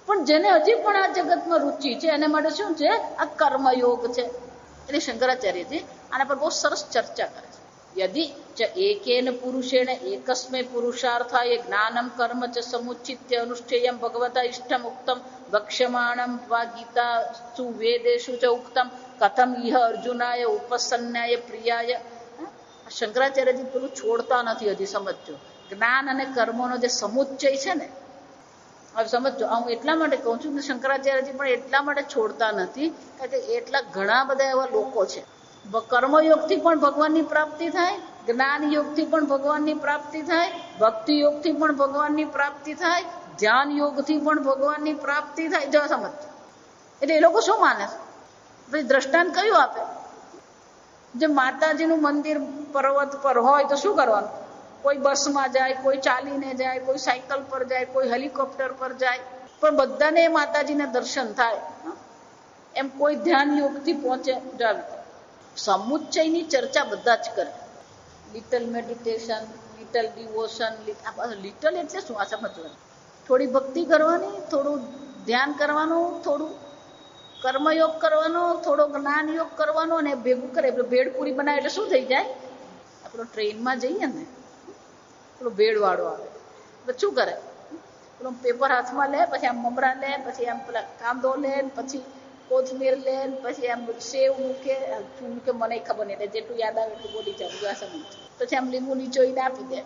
પણ જેને હજી પણ આ જગતમાં રુચિ છે એને માટે શું છે? આ કર્મયોગ છે. એટલે શંકરાચાર્યજી આના પર બહુ સરસ ચર્ચા કરે છે. યદિ ચ એકેન પુરુષેણ એકસ્મૈ પુરુષાર્થાય જ્ઞાનમ કર્મ ચ સમુચ્ચિત્ય અનુષ્ઠેયમ ભગવતા ઇષ્ટમ ઉક્તમ વક્ષ્યમાણમ વા ગીતાસુ વેદેષુ ચ ઉક્તમ કથમ ઇહ અર્જુનાય ઉપસન્નાય પ્રિયાય. શંકરાચાર્યજી પેલું છોડતા નથી હજી. સમજજો, જ્ઞાન અને કર્મોનો જે સમુચ્ચય છે ને, હવે સમજો. હું એટલા માટે કહું છું કે શંકરાચાર્યજી પણ એટલા માટે છોડતા નથી કારણ કે એટલા ઘણા બધા એવા લોકો છે. કર્મયોગથી પણ ભગવાનની પ્રાપ્તિ થાય, જ્ઞાન યોગથી પણ ભગવાનની પ્રાપ્તિ થાય, ભક્તિ યોગથી પણ ભગવાનની પ્રાપ્તિ થાય, ધ્યાન યોગથી પણ ભગવાનની પ્રાપ્તિ થાય. જો સમજ. એટલે એ લોકો શું માને છે? પછી દ્રષ્ટાંત કયું આપે? જે માતાજીનું મંદિર પર્વત પર હોય તો શું કરવાનું? કોઈ બસમાં જાય, કોઈ ચાલીને જાય, કોઈ સાયકલ પર જાય, કોઈ હેલિકોપ્ટર પર જાય, પણ બધાને એ માતાજીના દર્શન થાય. એમ કોઈ ધ્યાન યોગથી પહોંચે જાવ. સમુચ્ચયની ચર્ચા બધા જ કરે. Little meditation, little devotion. Little એટલે શું? આ સમજવાનું. થોડી ભક્તિ કરવાની, થોડું ધ્યાન કરવાનું, થોડું કર્મયોગ કરવાનો, થોડો જ્ઞાન યોગ કરવાનો, અને ભેગું કરે એટલે ભેળપૂરી બનાવે એટલે શું થઈ જાય? આપણો ટ્રેનમાં જઈએ ને, પેલો ભેળવાળો આવે એટલે શું કરે? પેલો પેપર હાથમાં લે, પછી આમ મમરા લે, પછી આમ પેલા કાંદો લે, પછી કોથમીર લે, પછી આમ સેવ મૂકે. શું મૂકે મને ખબર નહીં, એટલે જેટલું યાદ આવે એટલું બોલી જાય. પછી આમ લીંબુ નીચોઈને આપી દે.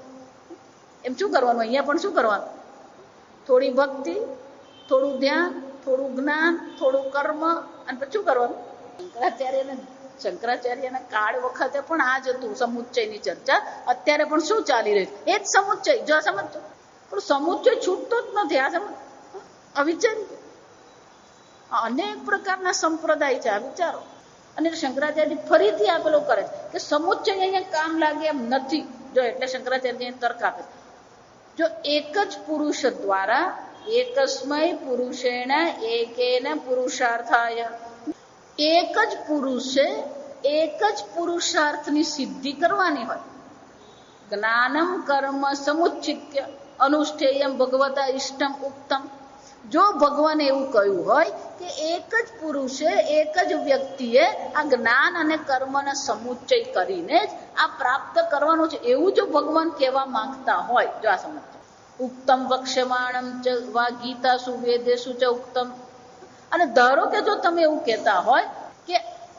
એમ શું કરવાનું? અહીંયા પણ શું કરવાનું? થોડી ભક્તિ, થોડું ધ્યાન, થોડું જ્ઞાન, થોડું કર્મ, અને પછી શું કરવાનું? શંકરાચાર્યના કાળ વખતે પણ આ જ હતું, સમુચ્ચયની ચર્ચા. અત્યારે પણ શું ચાલી રહ્યું? એ જ સમુચ્ચય. જો સમજો, પણ સમુચ્ચય છૂટતો જ નથી. આ સમજ અવિચારી અનેક પ્રકારના સંપ્રદાય છે. આ વિચારો. અને શંકરાચાર્ય ફરીથી આપેલું કરે કે સમુચ્ચય અહીંયા કામ લાગે એમ નથી. જો એટલે શંકરાચાર્ય તર્ક આપે, જો એક જ પુરુષ દ્વારા એકસ્મય પુરુષેણ એકેન પુરુષાર્થાય, એક જ પુરુષે એક જ પુરુષાર્થની સિદ્ધિ કરવાની હોય. જ્ઞાનમ કર્મ સમુચ્ચિત્ય અનુષ્ઠેયમ ભગવતા ઇષ્ટમ ઉક્તમ. જો ભગવાને એવું કહ્યું હોય કે એક જ પુરુષે, એક જ વ્યક્તિએ આ જ્ઞાન અને કર્મના સમુચ્ચય કરીને જ આ પ્રાપ્ત કરવાનું છે, એવું જો ભગવાન કહેવા માંગતા હોય, જો આ સમજ ઉક્તમ વક્ષ્યમાણમ ચ વા ગીતાસુ વેદેસુ ચ ઉક્તમ. અને ધારો કે જો તમે એવું કહેતા હોય કે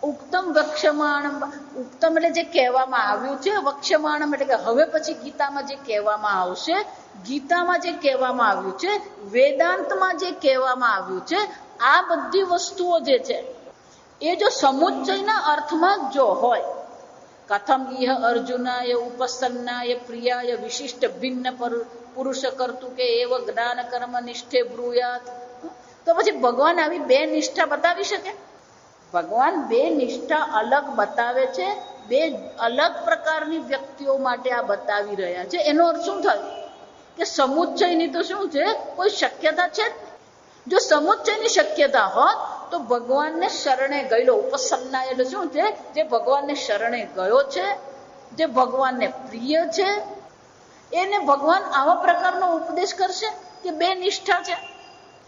ઉક્તમ વક્ષ્યમાણમ, ઉક્તમ એટલે જે કહેવામાં આવ્યું છે, વક્ષ્યમાણમ એટલે કે હવે પછી ગીતામાં જે કહેવામાં આવશે, ગીતામાં જે કહેવામાં આવ્યું છે, વેદાંતમાં જે કહેવામાં આવ્યું છે, આ બધી વસ્તુઓ જે છે એ જો સમુચ્ચયના અર્થમાં જો હોય, કથમ ઇહ અર્જુનાય ઉપસન્નાય પ્રિયાય વિશિષ્ટ ભિન્ન પુરુષ કરતું કે એવ જ્ઞાન કર્મ નિષ્ઠે બ્રુયાત. તો પછી ભગવાન આવી બે નિષ્ઠા બતાવી શકે? ભગવાન બે નિષ્ઠા અલગ બતાવે છે, બે અલગ પ્રકારની વ્યક્તિઓ માટે આ બતાવી રહ્યા છે. એનો અર્થ શું થયો? કે સમુચ્ચયની તો શું છે, કોઈ શક્યતા છે જ. જો સમુચ્ચયની શક્યતા હોત તો ભગવાનને શરણે ગયેલો, ઉપસન્ના એટલે શું છે? જે ભગવાનને શરણે ગયો છે, જે ભગવાનને પ્રિય છે, એને ભગવાન આવા પ્રકારનો ઉપદેશ કરશે કે બે નિષ્ઠા છે.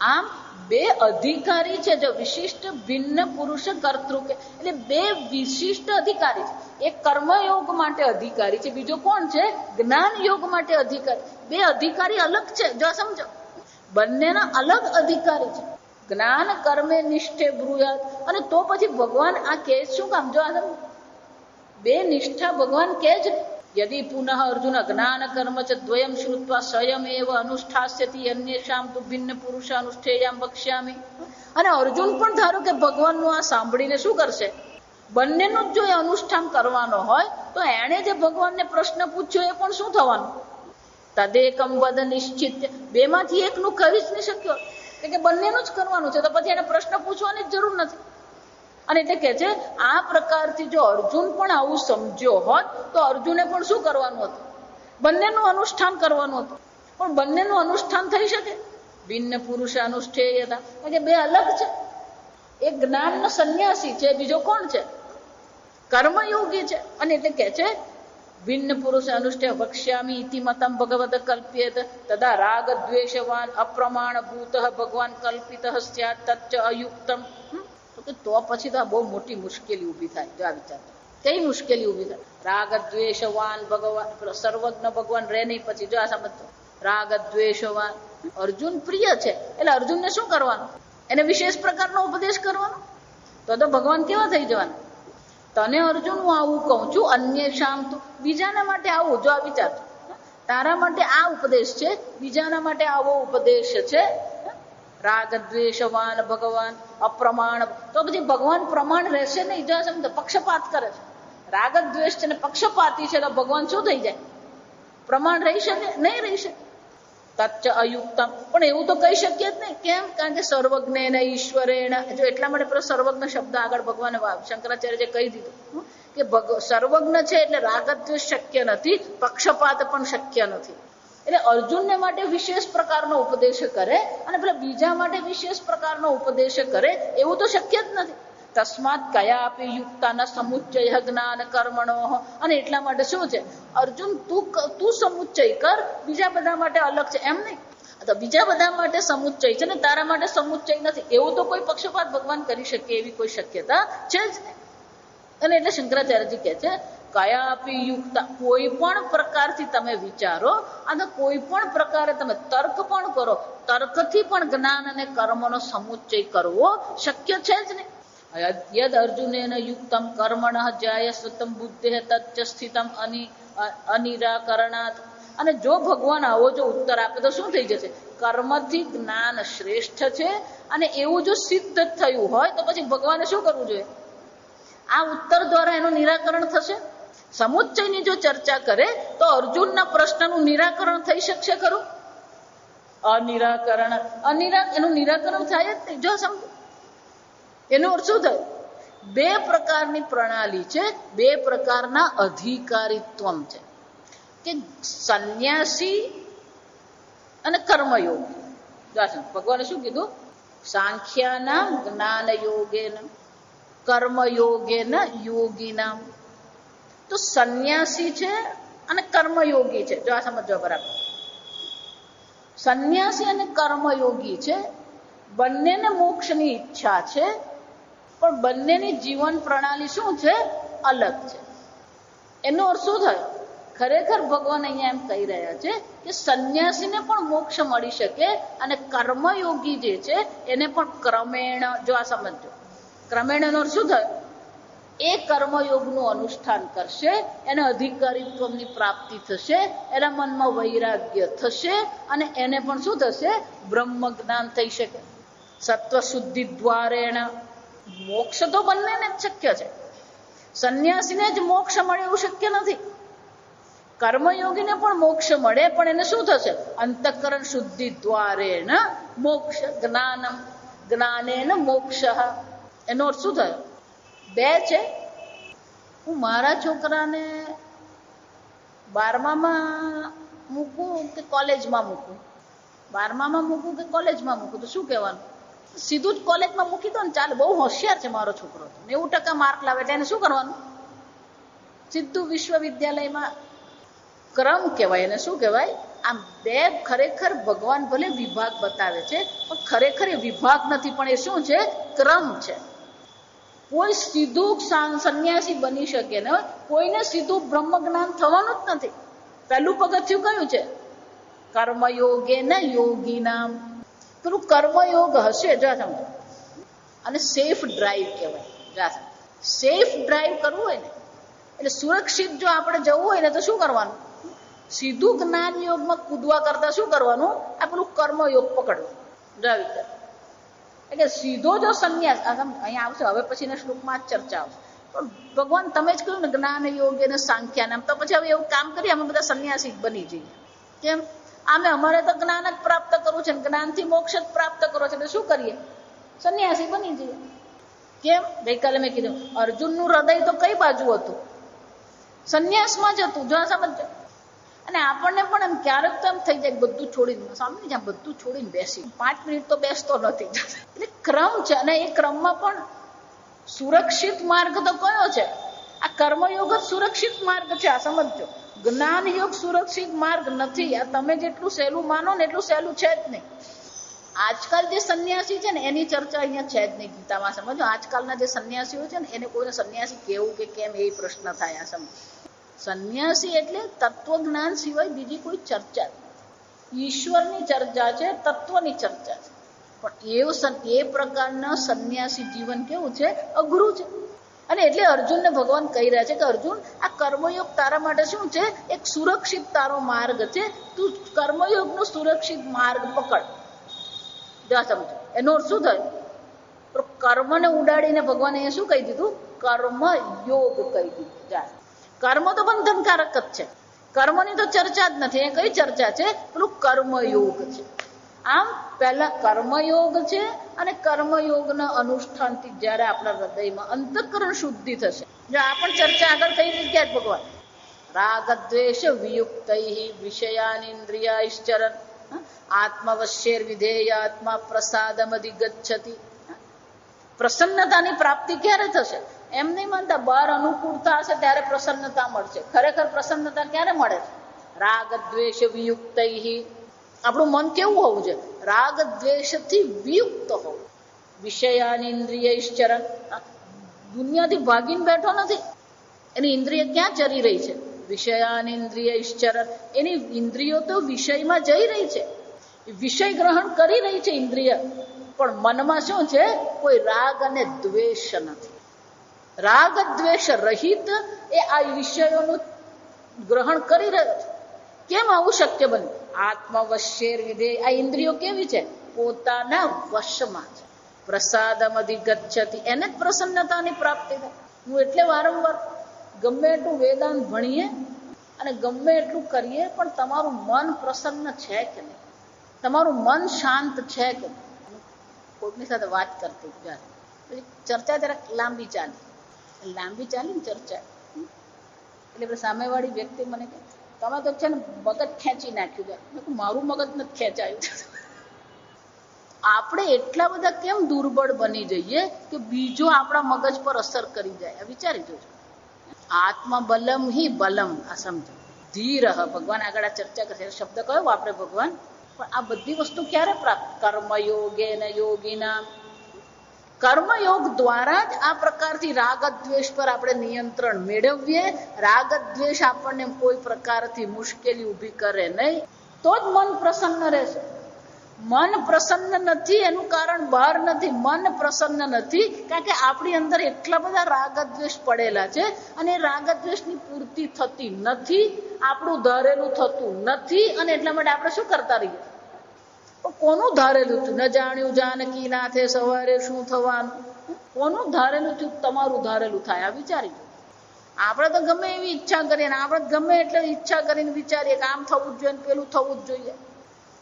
આમ બે અધિકારી છે, જો વિશિષ્ટ ભિન્ન પુરુષ કર્તૃ કે એટલે બે વિશિષ્ટ અધિકારી છે. એક કર્મયોગ માટે અધિકારી છે, બીજો કોણ છે? જ્ઞાન યોગ માટે અધિકારી. બે અધિકારી અલગ છે, જો સમજો, બંનેના અલગ અધિકારી છે. જ્ઞાન કર્મે નિષ્ઠે બ્રુયાત. અને તો પછી ભગવાન આ કહે શું કામ? જો આ બે નિષ્ઠા ભગવાન કહે છે. યદિ પુનઃ અર્જુન જ્ઞાન કર્મ ચ દ્વયમ શ્રુત્વા સ્વયં એવ અનુષ્ઠાસ્યતિ અન્યેષામ તુ ભિન્ન પુરુષાનુષ્ઠેયામ વક્ષ્યામિ. અને અર્જુન પણ ધારો કે ભગવાનનું આ સાંભળીને શું કરશે? બંનેનું જ જો એ અનુષ્ઠાન કરવાનો હોય તો એણે જે ભગવાનને પ્રશ્ન પૂછ્યો એ પણ શું થવાનું? તદેકમ વદ નિશ્ચિત. બેમાંથી એકનું કરી જ નહીં શક્યો કે બંનેનું જ કરવાનું છે, તો પછી એને પ્રશ્ન પૂછવાની જ જરૂર નથી. અને એટલે કે છે આ પ્રકારથી જો અર્જુન પણ આવું સમજ્યો હોત તો અર્જુને પણ શું કરવાનું હતું? બંનેનું અનુષ્ઠાન કરવાનું હતું. પણ બંનેનું અનુષ્ઠાન થઈ શકે? ભિન્ન પુરુષ અનુષ્ઠેયતા, કે બે અલગ છે. એક જ્ઞાનનો સંન્યાસી છે, બીજો કોણ છે? કર્મયોગી છે. અને એટલે કે છે ભિન્ન પુરુષ અનુષ્ઠેય વક્ષ્યામિ ઇતિ મતમ ભગવદ કલ્પ્યેત તદા રાગ દ્વેષવાન અપ્રમાણ ભૂત ભગવાન કલ્પિત સ્યાત તચ્ચ અયુક્તમ. તો પછી તો આ બહુ મોટી મુશ્કેલી ઊભી થાય. જો આ વિચાર, કઈ મુશ્કેલી ઊભી થાય? રાગ દ્વેષવાન ભગવાન, સર્વજ્ઞ ભગવાન રહે નહીં. પછી જો આ સમજતો, રાગ દ્વેષવાન, અર્જુન પ્રિય છે એટલે અર્જુનને શું કરવાનું? એને વિશેષ પ્રકારનો ઉપદેશ કરવાનો. તો ભગવાન કેવા થઈ જવાના? તને અર્જુન હું આવું કહું છું, અન્ય શામ તું, બીજાના માટે આવું. જો આ વિચાર, તારા માટે આ ઉપદેશ છે, બીજાના માટે આવો ઉપદેશ છે. રાગ દ્વેષવાન ભગવાન અપ્રમાણ. તો પછી ભગવાન પ્રમાણ રહેશે નહીં. જો સમજો, પક્ષપાત કરે છે, રાગ દ્વેષ છે ને પક્ષપાતી છે, તો ભગવાન શું થઈ જાય? પ્રમાણ રહી શકે નહીં? રહી શકે. તચ્ચ અયુક્તમ, પણ એવું તો કહી શકીએ જ નહીં. કેમ? કારણ કે સર્વજ્ઞેન ઈશ્વરેણ, જો એટલા માટે પેલો સર્વજ્ઞ શબ્દ આગળ ભગવાને શંકરાચાર્ય કહી દીધું કે સર્વજ્ઞ છે એટલે રાગદ્વેષ શક્ય નથી, પક્ષપાત પણ શક્ય નથી. એટલે અર્જુનને માટે વિશેષ પ્રકારનો ઉપદેશ કરે અને પેલા બીજા માટે વિશેષ પ્રકારનો ઉપદેશ કરે, એવું તો શક્ય જ નથી. તસ્માત કયા આપી યુક્તાના સમુચ્ચય જ્ઞાન કર્મણો, અને એટલા માટે શું છે, અર્જુન તું સમુચ્ચય કર, બીજા બધા માટે અલગ છે એમ નહીં. તો બીજા બધા માટે સમુચ્ચય છે ને તારા માટે સમુચ્ચય નથી, એવું તો કોઈ પક્ષપાત ભગવાન કરી શકે એવી કોઈ શક્યતા છે જ નહીં. અને એટલે શંકરાચાર્યજી કહે છે કયા આપી યુક્ત, કોઈ પણ પ્રકારથી તમે વિચારો અને કોઈ પણ પ્રકારે તમે તર્ક પણ કરો, તર્કથી પણ જ્ઞાન અને કર્મનો સમુચ્ચય કરવો શક્ય છે જ નહીં. યદ અર્જુનેન યુક્તમ કર્મણ જ્યાય સતમ બુદ્ધે તચ્ચ સ્થિતમ અનિરાકરણાત. અને જો ભગવાન આવો જો ઉત્તર આપે તો શું થઈ જશે, કર્મથી જ્ઞાન શ્રેષ્ઠ છે અને એવું જો સિદ્ધ થયું હોય તો પછી ભગવાને શું કરવું જોઈએ, આ ઉત્તર દ્વારા એનું નિરાકરણ થશે. સમુચ્ચયની જો ચર્ચા કરે તો અર્જુનના પ્રશ્નનું નિરાકરણ થઈ શકશે ખરું? એનું નિરાકરણ થાય જ નહીં. જો સમજો એનો અર્થ શું થાય, બે પ્રકારની પ્રણાલી છે, બે પ્રકારના અધિકારીત્વ છે કે સંન્યાસી અને કર્મયોગી. ભગવાને શું કીધું, સાંખ્યાનામ જ્ઞાન યોગેન કર્મયોગેન યોગીનામ. તો સંન્યાસી છે અને કર્મયોગી છે. જો આ સમજો બરાબર, સંન્યાસી અને કર્મયોગી છે, બંનેને મોક્ષની ઈચ્છા છે, પણ બંનેની જીવન પ્રણાલી શું છે, અલગ છે. એનો અર્થ શું થયો, ખરેખર ભગવાન અહીંયા એમ કહી રહ્યા છે કે સંન્યાસીને પણ મોક્ષ મળી શકે અને કર્મયોગી જે છે એને પણ ક્રમેણ, જો આ સમજો ક્રમેણ એનો અર્થ શું થયો, એ કર્મયોગનું અનુષ્ઠાન કરશે, એને અધિકારીત્વની પ્રાપ્તિ થશે, એના મનમાં વૈરાગ્ય થશે અને એને પણ શું થશે, બ્રહ્મ જ્ઞાન થઈ શકે. સત્વ શુદ્ધિ દ્વારેણ મોક્ષ તો બંનેને જ શક્ય છે. સંન્યાસીને જ મોક્ષ મળે એવું શક્ય નથી. કર્મયોગીને પણ મોક્ષ મળે, પણ એને શું થશે, અંતઃકરણ શુદ્ધિ દ્વારેણ મોક્ષ જ્ઞાનમ જ્ઞાનેન મોક્ષ. એનો અર્થ શું થયો, બે છે. હું મારા છોકરાને 12માં મૂકું કે કોલેજમાં મૂકું, 12માં મૂકું કે કોલેજમાં મૂકું, તો શું કહેવાનું, સીધું જ કોલેજમાં મૂકી દો ને ચાલે, બહુ હોશિયાર છે મારો છોકરો, 90% માર્ક લાવે એટલે એને શું કરવાનું, સીધું વિશ્વવિદ્યાલયમાં. ક્રમ કહેવાય એને, શું કહેવાય, આમ બે ખરેખર ભગવાન ભલે વિભાગ બતાવે છે પણ ખરેખર એ વિભાગ નથી, પણ એ શું છે, ક્રમ છે. કોઈ સીધું સંન્યાસી બની શકે ને કોઈને સીધું બ્રહ્મ જ્ઞાન થવાનું જ નથી. પહેલું પગથિયું કયું છે, કર્મયોગે ને યોગી નામ. પેલું કર્મયોગ હશે, જા સમજો, અને સેફ ડ્રાઈવ કહેવાય. જા સેફ ડ્રાઈવ કરવું હોય ને એટલે સુરક્ષિત જો આપણે જવું હોય ને તો શું કરવાનું, સીધું જ્ઞાન યોગમાં કૂદવા કરતા શું કરવાનું, આ પેલું કર્મયોગ પકડવું. જા વિચાર, એટલે સીધો જો સંન્યાસ અહીંયા આવશે, હવે પછીના શ્લોકમાં જ ચર્ચા આવશે. પણ ભગવાન તમે જ કહ્યું ને જ્ઞાન યોગ અને સાંખ્યાન, તો પછી હવે એવું કામ કરીએ અમે બધા સંન્યાસી જ બની જઈએ. કેમ, અમારે તો જ્ઞાન જ પ્રાપ્ત કરવું છે, જ્ઞાનથી મોક્ષ જ પ્રાપ્ત કરવો છે, એટલે શું કરીએ, સંન્યાસી બની જઈએ. કેમ, ગઈકાલે મેં કીધું અર્જુનનું હૃદય તો કઈ બાજુ હતું, સંન્યાસમાં જ હતું. જો સમજો, અને આપણને પણ એમ ક્યારેક તો એમ થઈ જાય બધું છોડીને સામે જ્યાં બધું છોડીને બેસી 5 મિનિટ તો બેસતો નથી. એટલે ક્રમ છે, અને એ ક્રમમાં પણ સુરક્ષિત માર્ગ તો કયો છે, આ કર્મયોગ જ સુરક્ષિત માર્ગ છે. આ સમજો, જ્ઞાન યોગ સુરક્ષિત માર્ગ નથી. આ તમે જેટલું સહેલું માનો ને એટલું સહેલું છે જ નહીં. આજકાલ જે સંન્યાસી છે ને એની ચર્ચા અહીંયા છે જ નહીં ગીતામાં. સમજો, આજકાલના જે સંન્યાસીઓ છે ને એને કોઈને સંન્યાસી કેવું કે કેમ એ પ્રશ્ન થાય. આ સમજો, સંન્યાસી એટલે તત્વજ્ઞાન સિવાય બીજી કોઈ ચર્ચા, ઈશ્વરની ચર્ચા છે, તત્વની ચર્ચા છે. પણ એ પ્રકારના સંન્યાસી જીવન કેવું છે, અઘરું છે. અને એટલે અર્જુનને ભગવાન કહી રહ્યા છે કે અર્જુન, આ કર્મયોગ તારા માટે શું છે, એક સુરક્ષિત તારો માર્ગ છે, તું કર્મયોગનો સુરક્ષિત માર્ગ પકડ. જા સમજો, એનો અર્થ શું થયો, કર્મને ઉડાડીને ભગવાને એ શું કહી દીધું, કર્મ યોગ કહી દીધું. જા, કર્મ તો બંધનકારક જ છે, કર્મની તો ચર્ચા જ નથી. એ કઈ ચર્ચા છે? પેલું કર્મયોગ છે. આમ પહેલા કર્મયોગ છે, અને કર્મયોગના અનુષ્ઠાનથી જ્યારે આપણા હૃદયમાં અંતઃકરણ શુદ્ધિ થશે. જો આ પણ ચર્ચા આગળ થઈ રહી ક્યાં ભગવાન રાગ દ્વેષ વિયુક્તૈ વિષયાનિન્દ્રિયૈશ્ચરન આત્મવશ્યેર વિધેય આત્મા પ્રસાદમધિગચ્છતિ. પ્રસન્નતાની પ્રાપ્તિ ક્યારે થશે? એમ નહીં માનતા બહાર અનુકૂળતા હશે ત્યારે પ્રસન્નતા મળશે. ખરેખર પ્રસન્નતા ક્યારે મળે છે? રાગ દ્વેષ વિયુક્તૈ. આપણું મન કેવું હોવું છે? રાગ દ્વેષથી વિયુક્ત હોવું. વિષયાનિન્દ્રિયૈશ્ચરન. દુનિયાથી ભાગીને બેઠો નથી. એની ઇન્દ્રિય ક્યાં ચરી રહી છે? વિષયાનિન્દ્રિયૈશ્ચરન. એની ઇન્દ્રિયો તો વિષયમાં જઈ રહી છે, વિષય ગ્રહણ કરી રહી છે ઇન્દ્રિય. પણ મનમાં શું છે? કોઈ રાગ અને દ્વેષ નથી. રાગ દ્વેષ રહિત એ આ વિષયોનું ગ્રહણ કરી રહ્યો છે. કેમ આવું શક્ય બને? આત્મવશ્યેર વિધેય. આ ઇન્દ્રિયો કેવી છે? પોતાના વશમાં છે. પ્રસાદમ અધિગચ્છતિ. એને જ પ્રસન્નતાની પ્રાપ્તિ થાય. હું એટલે વારંવાર ગમે એટલું વેદાંત ભણીએ અને ગમે એટલું કરીએ, પણ તમારું મન પ્રસન્ન છે કે નહીં? તમારું મન શાંત છે કે નહીં? કોઈકની સાથે વાત કરતી ત્યારે ચર્ચા જરાક લાંબી ચાલી ને ચર્ચા. એટલે સામેવાળી વ્યક્તિ મને કહે, તમે તો છે ને મગજ ખેંચી નાખ્યું છે. મેં કહ્યું, મારું મગજ નથી ખેંચાયું. આપણે એટલા બધા કેમ દુર્બળ બની જઈએ કે બીજો આપણા મગજ પર અસર કરી જાય? આ વિચારી જોજો. આત્મબલમ હિ બલમ. આ સમજો. ધીર. ભગવાન આગળ આ ચર્ચા કરશે. શબ્દ કયો વાપરે ભગવાન? પણ આ બધી વસ્તુ ક્યારે પ્રાપ્ત? કર્મયોગે ને યોગીના. કર્મયોગ દ્વારા જ આ પ્રકારથી રાગ દ્વેષ પર આપણે નિયંત્રણ મેળવીએ. રાગ દ્વેષ આપણને કોઈ પ્રકારથી મુશ્કેલી ઊભી કરે નહીં, તો જ મન પ્રસન્ન રહેશે. મન પ્રસન્ન નથી એનું કારણ બહાર નથી. મન પ્રસન્ન નથી કારણ કે આપણી અંદર એટલા બધા રાગ દ્વેષ પડેલા છે, અને રાગ દ્વેષની પૂર્તિ થતી નથી. આપણું ધારેલું થતું નથી, અને એટલા માટે આપણે શું કરતા રહીએ? કોનું ધારેલું થયું? ન જાણ્યું જાનકી નાથે સવારે શું થવાનું. કોનું ધારેલું થયું? તમારું ધારેલું થાય. આ વિચારી. આપણે તો ગમે એવી ઈચ્છા કરીએ ને આપણે ગમે એટલે ઈચ્છા કરીને વિચારીએ કે આમ થવું જ જોઈએ, પેલું થવું જ જોઈએ.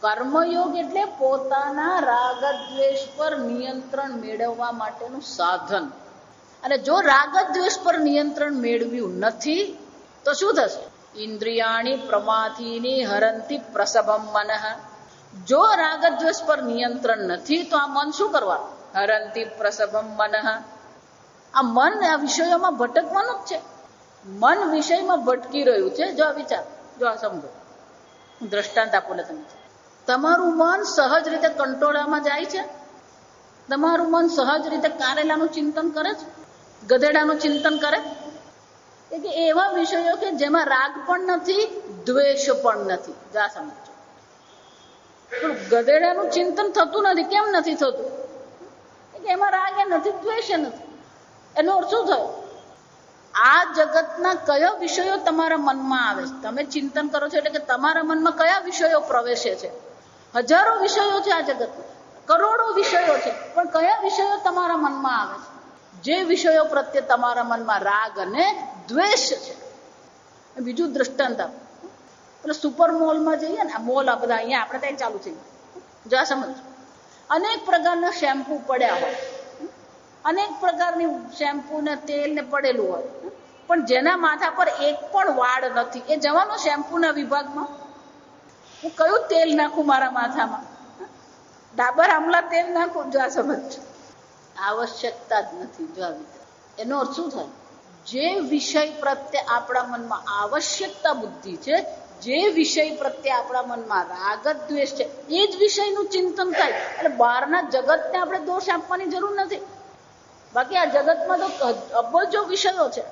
કર્મયોગ એટલે પોતાના રાગ દ્વેષ પર નિયંત્રણ મેળવવા માટેનું સાધન. અને જો રાગ દ્વેષ પર નિયંત્રણ મેળવ્યું નથી તો શું થશે? ઇન્દ્રિયાણી પ્રમાથીની હરંતી પ્રસભમ મનઃ. જો રાગ દ્વેષ પર નિયંત્રણ નથી તો આ મન શું કરવાનું? હરંતી પ્રસભમ મનઃ. આ મન આ વિષયોમાં ભટકવાનું જ છે. મન વિષયમાં ભટકી રહ્યું છે. જો આ વિચાર, જો આ સમજો. દ્રષ્ટાંત આપો ને તમે. તમારું મન સહજ રીતે કંટોળામાં જાય છે? તમારું મન સહજ રીતે કારેલાનું ચિંતન કરે છે? ગધેડાનું ચિંતન કરે? કે એવા વિષયો કે જેમાં રાગ પણ નથી, દ્વેષ પણ નથી. જા સમજો. પણ ગધેડાનું ચિંતન થતું નથી. કેમ નથી થતું? એમાં રાગ નથી, દ્વેષ નથી. એનો અર્થ શું થયો? આ જગતના કયા વિષયો તમારા મનમાં આવે છે? તમે ચિંતન કરો છો એટલે કે તમારા મનમાં કયા વિષયો પ્રવેશે છે? હજારો વિષયો છે આ જગતમાં, કરોડો વિષયો છે, પણ કયા વિષયો તમારા મનમાં આવે છે? જે વિષયો પ્રત્યે તમારા મનમાં રાગ અને દ્વેષ છે. બીજું દ્રષ્ટાંત આપો. એટલે સુપર મોલમાં જઈએ ને, આ મોલ આ બધા અહીંયા આપણે ત્યાં ચાલુ થઈ જા સમજ. અનેક પ્રકારના શેમ્પુ પડ્યા હોય, અનેક પ્રકારની શેમ્પુ ને તેલ ને પડેલું હોય, પણ જેના માથા પર એક પણ વાળ નથી. એ જવાનો શેમ્પુના વિભાગમાં. હું કયું તેલ નાખું મારા માથામાં? ડાબર આમલા તેલ નાખું? જો આ સમજ. આવશ્યકતા જ નથી. જો આ એનો અર્થ શું થાય? જે વિષય પ્રત્યે આપણા મનમાં આવશ્યકતા બુદ્ધિ છે, જે વિષય પ્રત્યે આપણા મનમાં રાગ દ્વેષ છે, એ જ વિષયનું ચિંતન થાય. એટલે બહારના જગતને આપણે દોષ આપવાની જરૂર નથી. બાકી આ જગતમાં તો અબજો વિષયો છે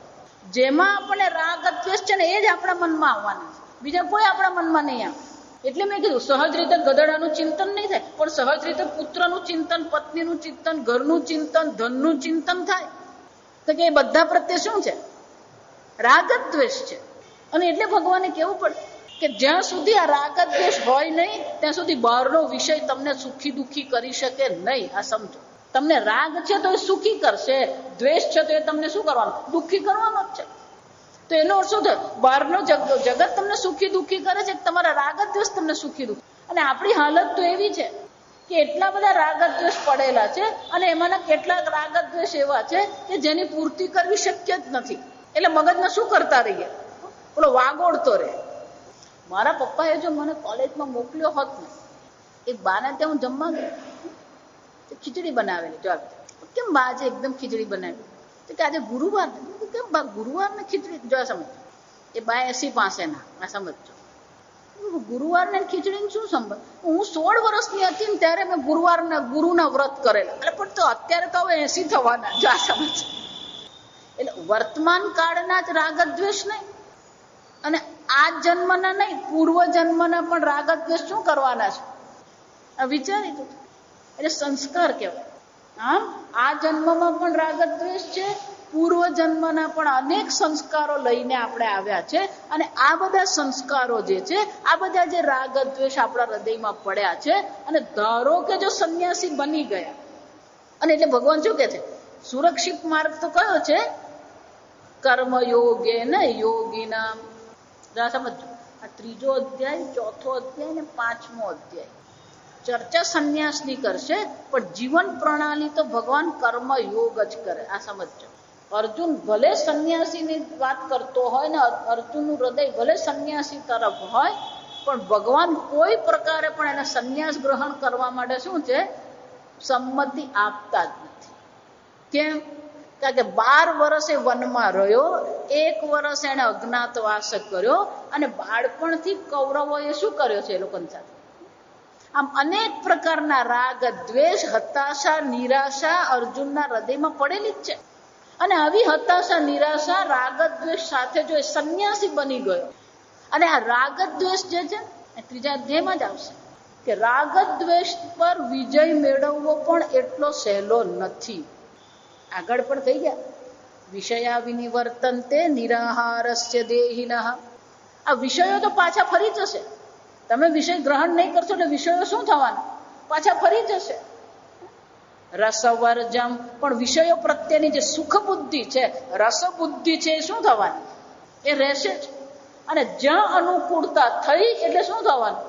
જેમાં આપણને રાગ દ્વેષ છે ને, એ જ આપણા મનમાં આવવાના છે. બીજા કોઈ આપણા મનમાં નહીં આવે. એટલે મેં કીધું સહજ રીતે ગધેડાનું ચિંતન નહીં થાય, પણ સહજ રીતે પુત્રનું ચિંતન, પત્નીનું ચિંતન, ઘરનું ચિંતન, ધનનું ચિંતન થાય. તો કે એ બધા પ્રત્યે શું છે? રાગ દ્વેષ છે. અને એટલે ભગવાને કેવું પડે કે જ્યાં સુધી આ રાગ દ્વેષ હોય નહીં ત્યાં સુધી બહારનો વિષય તમને સુખી દુઃખી કરી શકે નહીં. આ સમજો. તમને રાગ છે તો એ સુખી કરશે, દ્વેષ છે તો એ તમને શું કરવાનું? દુઃખી કરવાનો જ છે. તો એનો અર્થ શું થયો? બહારનો જગત તમને સુખી દુઃખી કરે છે, તમારા રાગ દ્વેષ તમને સુખી દુઃખી. અને આપણી હાલત તો એવી છે કે એટલા બધા રાગ દ્વેષ પડેલા છે, અને એમાંના કેટલાક રાગ દ્વેષ એવા છે કે જેની પૂર્તિ કરવી શક્ય જ નથી. એટલે મગજમાં શું કરતા રહીએ? પેલો વાગોળતો રહે. મારા પપ્પાએ જો મને કોલેજમાં મોકલ્યો હોત ને, એક બાને ત્યાં હું જમવા ગઈ, ખીચડી બનાવેલી. જો કેમ બા આજે એકદમ ખીચડી બનાવી? તો કે આજે ગુરુવાર. કેમ બા ગુરુવાર ને ખીચડી? જો સમજ, એ બા 80 પાસેના, આ સમજો. ગુરુવાર ને ખીચડી શું સંબંધ? હું 16 વર્ષની હતી ને ત્યારે મેં ગુરુના વ્રત કરેલા. એટલે પણ તો અત્યારે તો હવે 80 થવાના. જો આ સમજ. એટલે વર્તમાન કાળના જ રાગ દ્વેષ નહીં, અને આ જન્મના નહીં, પૂર્વ જન્મના પણ રાગ દ્વેષ શું કરવાના છે? આ વિચારી તો. એટલે સંસ્કાર કહેવાય. આમ આ જન્મમાં પણ રાગ દ્વેષ છે, પૂર્વ જન્મના પણ અનેક સંસ્કારો લઈને આપણે આવ્યા છે. અને આ બધા સંસ્કારો જે છે, આ બધા જે રાગ દ્વેષ આપણા હૃદયમાં પડ્યા છે, અને ધારો કે જો સંન્યાસી બની ગયા, અને એટલે ભગવાન શું કહે છે? સુરક્ષિત માર્ગ તો કયો છે? કર્મયોગે ને યોગીનામ. સમજો, આ 3જો અધ્યાય, 4થો અધ્યાય ને 5મો અધ્યાય ચર્ચા સંન્યાસની કરશે, પણ જીવન પ્રણાલી તો ભગવાન કર્મયોગ જ કરે. આ સમજો. અર્જુન ભલે સંન્યાસીની વાત કરતો હોય ને, અર્જુનનું હૃદય ભલે સંન્યાસી તરફ હોય, પણ ભગવાન કોઈ પ્રકારે પણ એને સંન્યાસ ગ્રહણ કરવા માટે શું છે? સંમતિ આપતા જ નથી. કેમ? કારણ કે 12 વર્ષે વનમાં રહ્યો, 1 વર્ષ એને અજ્ઞાતવાસ કર્યો, અને બાળપણથી કૌરવોએ શું કર્યો છે એ લોકોની સાથે? આમ અનેક પ્રકારના રાગ દ્વેષ, હતાશા, નિરાશા અર્જુનના હૃદયમાં પડેલી જ છે. અને આવી હતાશા, નિરાશા, રાગ દ્વેષ સાથે જો એ સંન્યાસી બની ગયો, અને આ રાગ દ્વેષ જે છે એ 3જા અધ્યાયમાં જ આવશે કે રાગ દ્વેષ પર વિજય મેળવવો પણ એટલો સહેલો નથી. આગળ પણ થઈ ગયા. વિષયા વિનિવર્તન્તે નિરાહારસ્ય દેહિનઃ. આ વિષયો તો પાછા ફરી જશે. તમે વિષય ગ્રહણ નહીં કરશો એટલે વિષયો શું થવાના? પાછા ફરી જશે. રસવર્જમ, પણ વિષયો પ્રત્યેની જે સુખ બુદ્ધિ છે, રસ બુદ્ધિ છે, એ શું થવાની? એ રહેશે જ. અને જ્યાં અનુકૂળતા થઈ એટલે શું થવાનું?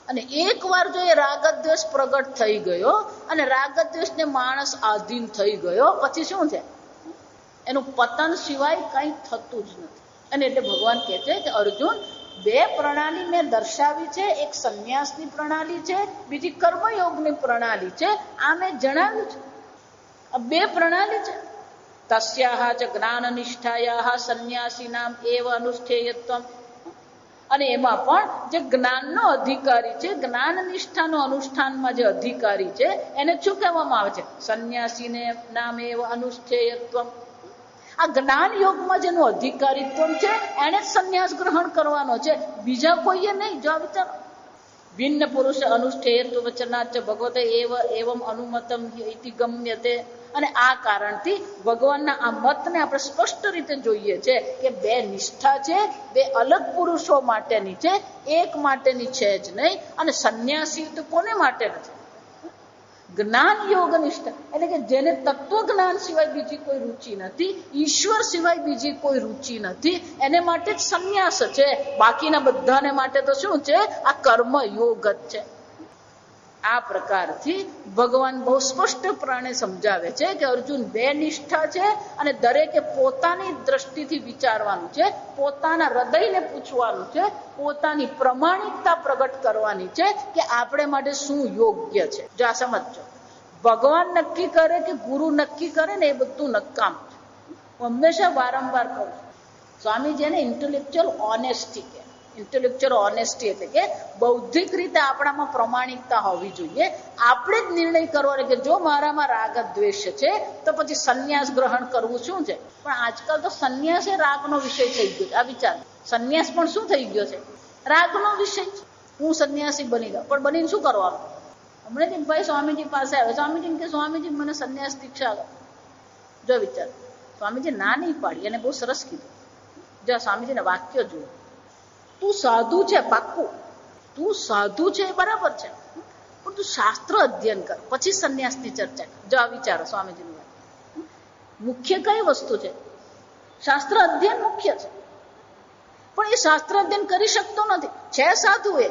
અને એકવાર જો એ રાગદ્વેષ પ્રગટ થઈ ગયો, અને રાગદ્વેષને માણસ આધીન થઈ ગયો, પછી શું છે? એનું પતન સિવાય કંઈ થતું જ નથી. અને એટલે ભગવાન કહે છે કે અર્જુન, 2 પ્રણાલી મેં દર્શાવી છે. એક સંન્યાસની પ્રણાલી છે, બીજી કર્મયોગની પ્રણાલી છે. આ મેં જણાવ્યું છે. આ 2 પ્રણાલી છે. તસ્યાહ ચ જ્ઞાન નિષ્ઠાયાહ સંન્યાસીનામ એવ અનુષ્ઠેયત્વમ. અને એમાં પણ જે જ્ઞાનનો અધિકારી છે, જ્ઞાન નિષ્ઠાનો અનુષ્ઠાનમાં જે અધિકારી છે, એને શું કહેવામાં આવે છે? સંન્યાસીને નામ એવ અનુષ્ઠેયત્વમ. આ જ્ઞાન યોગમાં જેનું અધિકારીત્વ છે, એને જ સંન્યાસ ગ્રહણ કરવાનો છે, બીજા કોઈએ નહીં. જો વિચારો, ભિન્ન પુરુષ અનુષ્ઠેયત્વ વચનાચ ભગવતે એવમ અનુમતમ ઇતિ ગમ્યતે. અને આ કારણથી ભગવાનના આ મતને આપણે સ્પષ્ટ રીતે જોઈએ છે કે 2 નિષ્ઠા છે, 2 અલગ પુરુષો માટેની છે, એક માટેની છે જ નહીં. અને સંન્યાસી તો કોને માટે નથી? જ્ઞાન યોગ નિષ્ઠા, એટલે કે જેને તત્વ જ્ઞાન સિવાય બીજી કોઈ રુચિ નથી, ઈશ્વર સિવાય બીજી કોઈ રુચિ નથી, એને માટે જ સંન્યાસ છે. બાકીના બધાને માટે તો શું છે? આ કર્મ યોગ જ છે. આ પ્રકારથી ભગવાન બહુ સ્પષ્ટપણે સમજાવે છે કે અર્જુન 2 નિષ્ઠા છે, અને દરેકે પોતાની દ્રષ્ટિથી વિચારવાનું છે, પોતાના હૃદયને પૂછવાનું છે, પોતાની પ્રમાણિકતા પ્રગટ કરવાની છે કે આપણે માટે શું યોગ્ય છે. જો આ સમજો, ભગવાન નક્કી કરે કે ગુરુ નક્કી કરે ને, એ બધું નકામ છે. હું હંમેશા વારંવાર કહું છું, સ્વામીજીને ઇન્ટેલેક્ચ્યુઅલ ઓનેસ્ટી કહે. ઇન્ટેલેક્ચ્યુઅલ ઓનેસ્ટી એટલે કે બૌદ્ધિક રીતે આપણામાં પ્રમાણિકતા હોવી જોઈએ. આપણે જ નિર્ણય કરવાનો કે જો મારામાં રાગ દ્વેષ છે તો પછી સંન્યાસ ગ્રહણ કરવું શું છે. પણ આજકાલ તો સંન્યાસ એ રાગનો વિષય થઈ ગયો છે. આ વિચાર, સંન્યાસ પણ શું થઈ ગયો છે? રાગનો વિષય. હું સંન્યાસી બની ગયો, પણ બનીને શું કરવાનું? હમણાં જ ભાઈ સ્વામીજી પાસે આવે, સ્વામીજી કે સ્વામીજી મને સંન્યાસ દીક્ષા આપો. જો વિચાર, સ્વામીજી ના નહીં પાડી, એને બહુ સરસ કીધું. જો સ્વામીજીને વાક્ય જુઓ, તું સાધુ છે, પાક્કું તું સાધુ છે, એ બરાબર છે, પણ તું શાસ્ત્ર અધ્યયન કર, પછી સંન્યાસની ચર્ચા કર. જો આ વિચારો સ્વામીજીની વાત. મુખ્ય કઈ વસ્તુ છે? શાસ્ત્ર અધ્યયન મુખ્ય છે, પણ એ શાસ્ત્ર અધ્યયન કરી શકતો નથી. છે સાધુ એ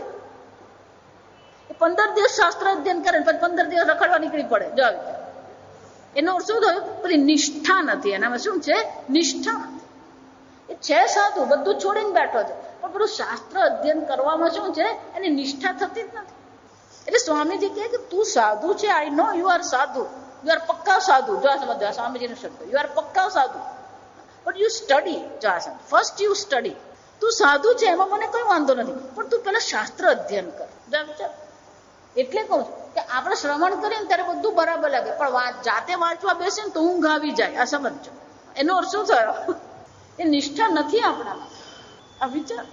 15 દિવસ શાસ્ત્ર અધ્યયન કરે, પછી 15 દિવસ રખડવા નીકળી પડે. જો એનો અર્થ શું થયું? બધી નિષ્ઠા નથી એનામાં. શું છે? નિષ્ઠા નથી. એ છે સાધુ, બધું છોડીને બેઠો છે, પણ બધું શાસ્ત્ર અધ્યયન કરવામાં શું છે? એની નિષ્ઠા થતી જ નથી. એટલે સ્વામીજી કહે કે તું સાધુ છે, આઈ નો યુ આર સાધુ, યુ આર પક્કા સાધુ. જો સમજો સ્વામીજીનો શબ્દ, યુ આર પક્કા સાધુ, બટ યુ સ્ટડી. જો ફર્સ્ટ યુ સ્ટડી. તું સાધુ છે એમાં મને કોઈ વાંધો નથી, પણ તું પેલા શાસ્ત્ર અધ્યયન કર. એટલે કહું છું કે આપણે શ્રવણ કરીએ ને ત્યારે બધું બરાબર લાગે, પણ જાતે વાંચવા બેસે ને તો ઊંઘ આવી જાય. આ સમજો એનો અર્થ શું થયો? એ નિષ્ઠા નથી આપણામાં. આ વિચાર.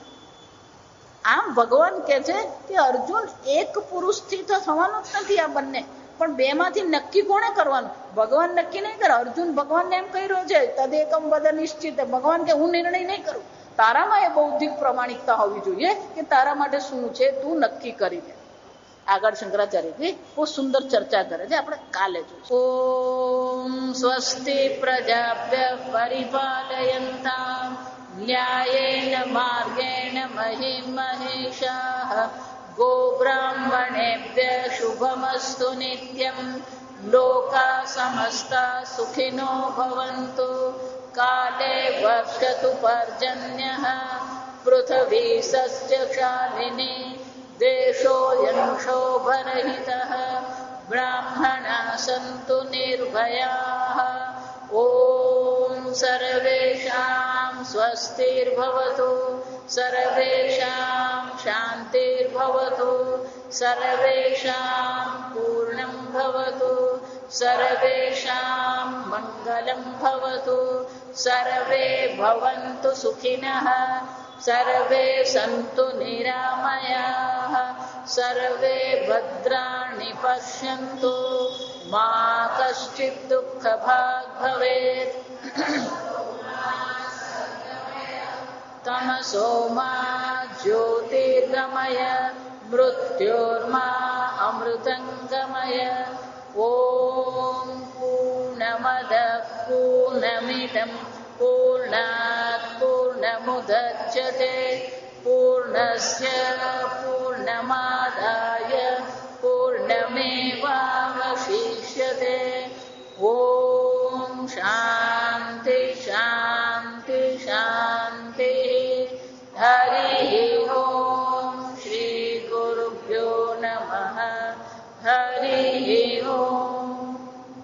આમ ભગવાન કે છે કે અર્જુન એક પુરુષથી તો થવાનું જ નથી આ બંને, પણ બે માંથી નક્કી કોણે કરવાનું? ભગવાન નક્કી નહીં કરે. અર્જુન ભગવાનને એમ કહી રહ્યો છે તદેકમ વદ નિશ્ચિત. ભગવાન કે હું નિર્ણય નહીં કરું, તારામાં એ બૌદ્ધિક પ્રમાણિકતા હોવી જોઈએ કે તારા માટે શું છે તું નક્કી કરી દે. આગળ શંકરાચાર્યજી બહુ સુંદર ચર્ચા કરે છે, આપણે કાલે જોઈશું. ઓમ સ્વસ્તિ પ્રજાભ્ય પરિપાલયન્તામ ન્યાયેન માર્ગેણ મહિમ મહેશાઃ ગોબ્રાહ્મણેભ્ય શુભમસ્તુ નિત્યં લોકા સમસ્તા સુખિનો ભવન્તુ કાલે વર્ષતુ પર્જન્યઃ પૃથ્વી સસ્યશાલિની દેશોऽયં શોભરહિતઃ બ્રાહ્મણા સંતુ નિર્ભયાઃ ઓમ સર્વેષાં સ્વસ્તિર્ભવતુ સર્વેષાં શાંતિર્ભવતુ સર્વેષાં પૂર્ણં ભવતુ સર્વેષાં મંગલં ભવતુ સર્વે ભવन्तુ સુખિનઃ સર્વે સন্তু નિરામયાઃ સર્વે ભદ્રાણિ પશ્યन्तુ મા કશ્ચિદ દુઃખભાગ ભવેत्. તમસો મા જ્યોતિર્ગમય મૃત્યોર્મા અમૃતંગમય. ઓમ પૂર્ણમદ પૂર્ણમિદં પૂર્ણાત પૂર્ણમુદચ્યતે પૂર્ણસ્ય પૂર્ણમાદાય પૂર્ણમેવાવશિષ્યતે. ઓમ શાંતિ શાંતિ શાંતિ. હરિ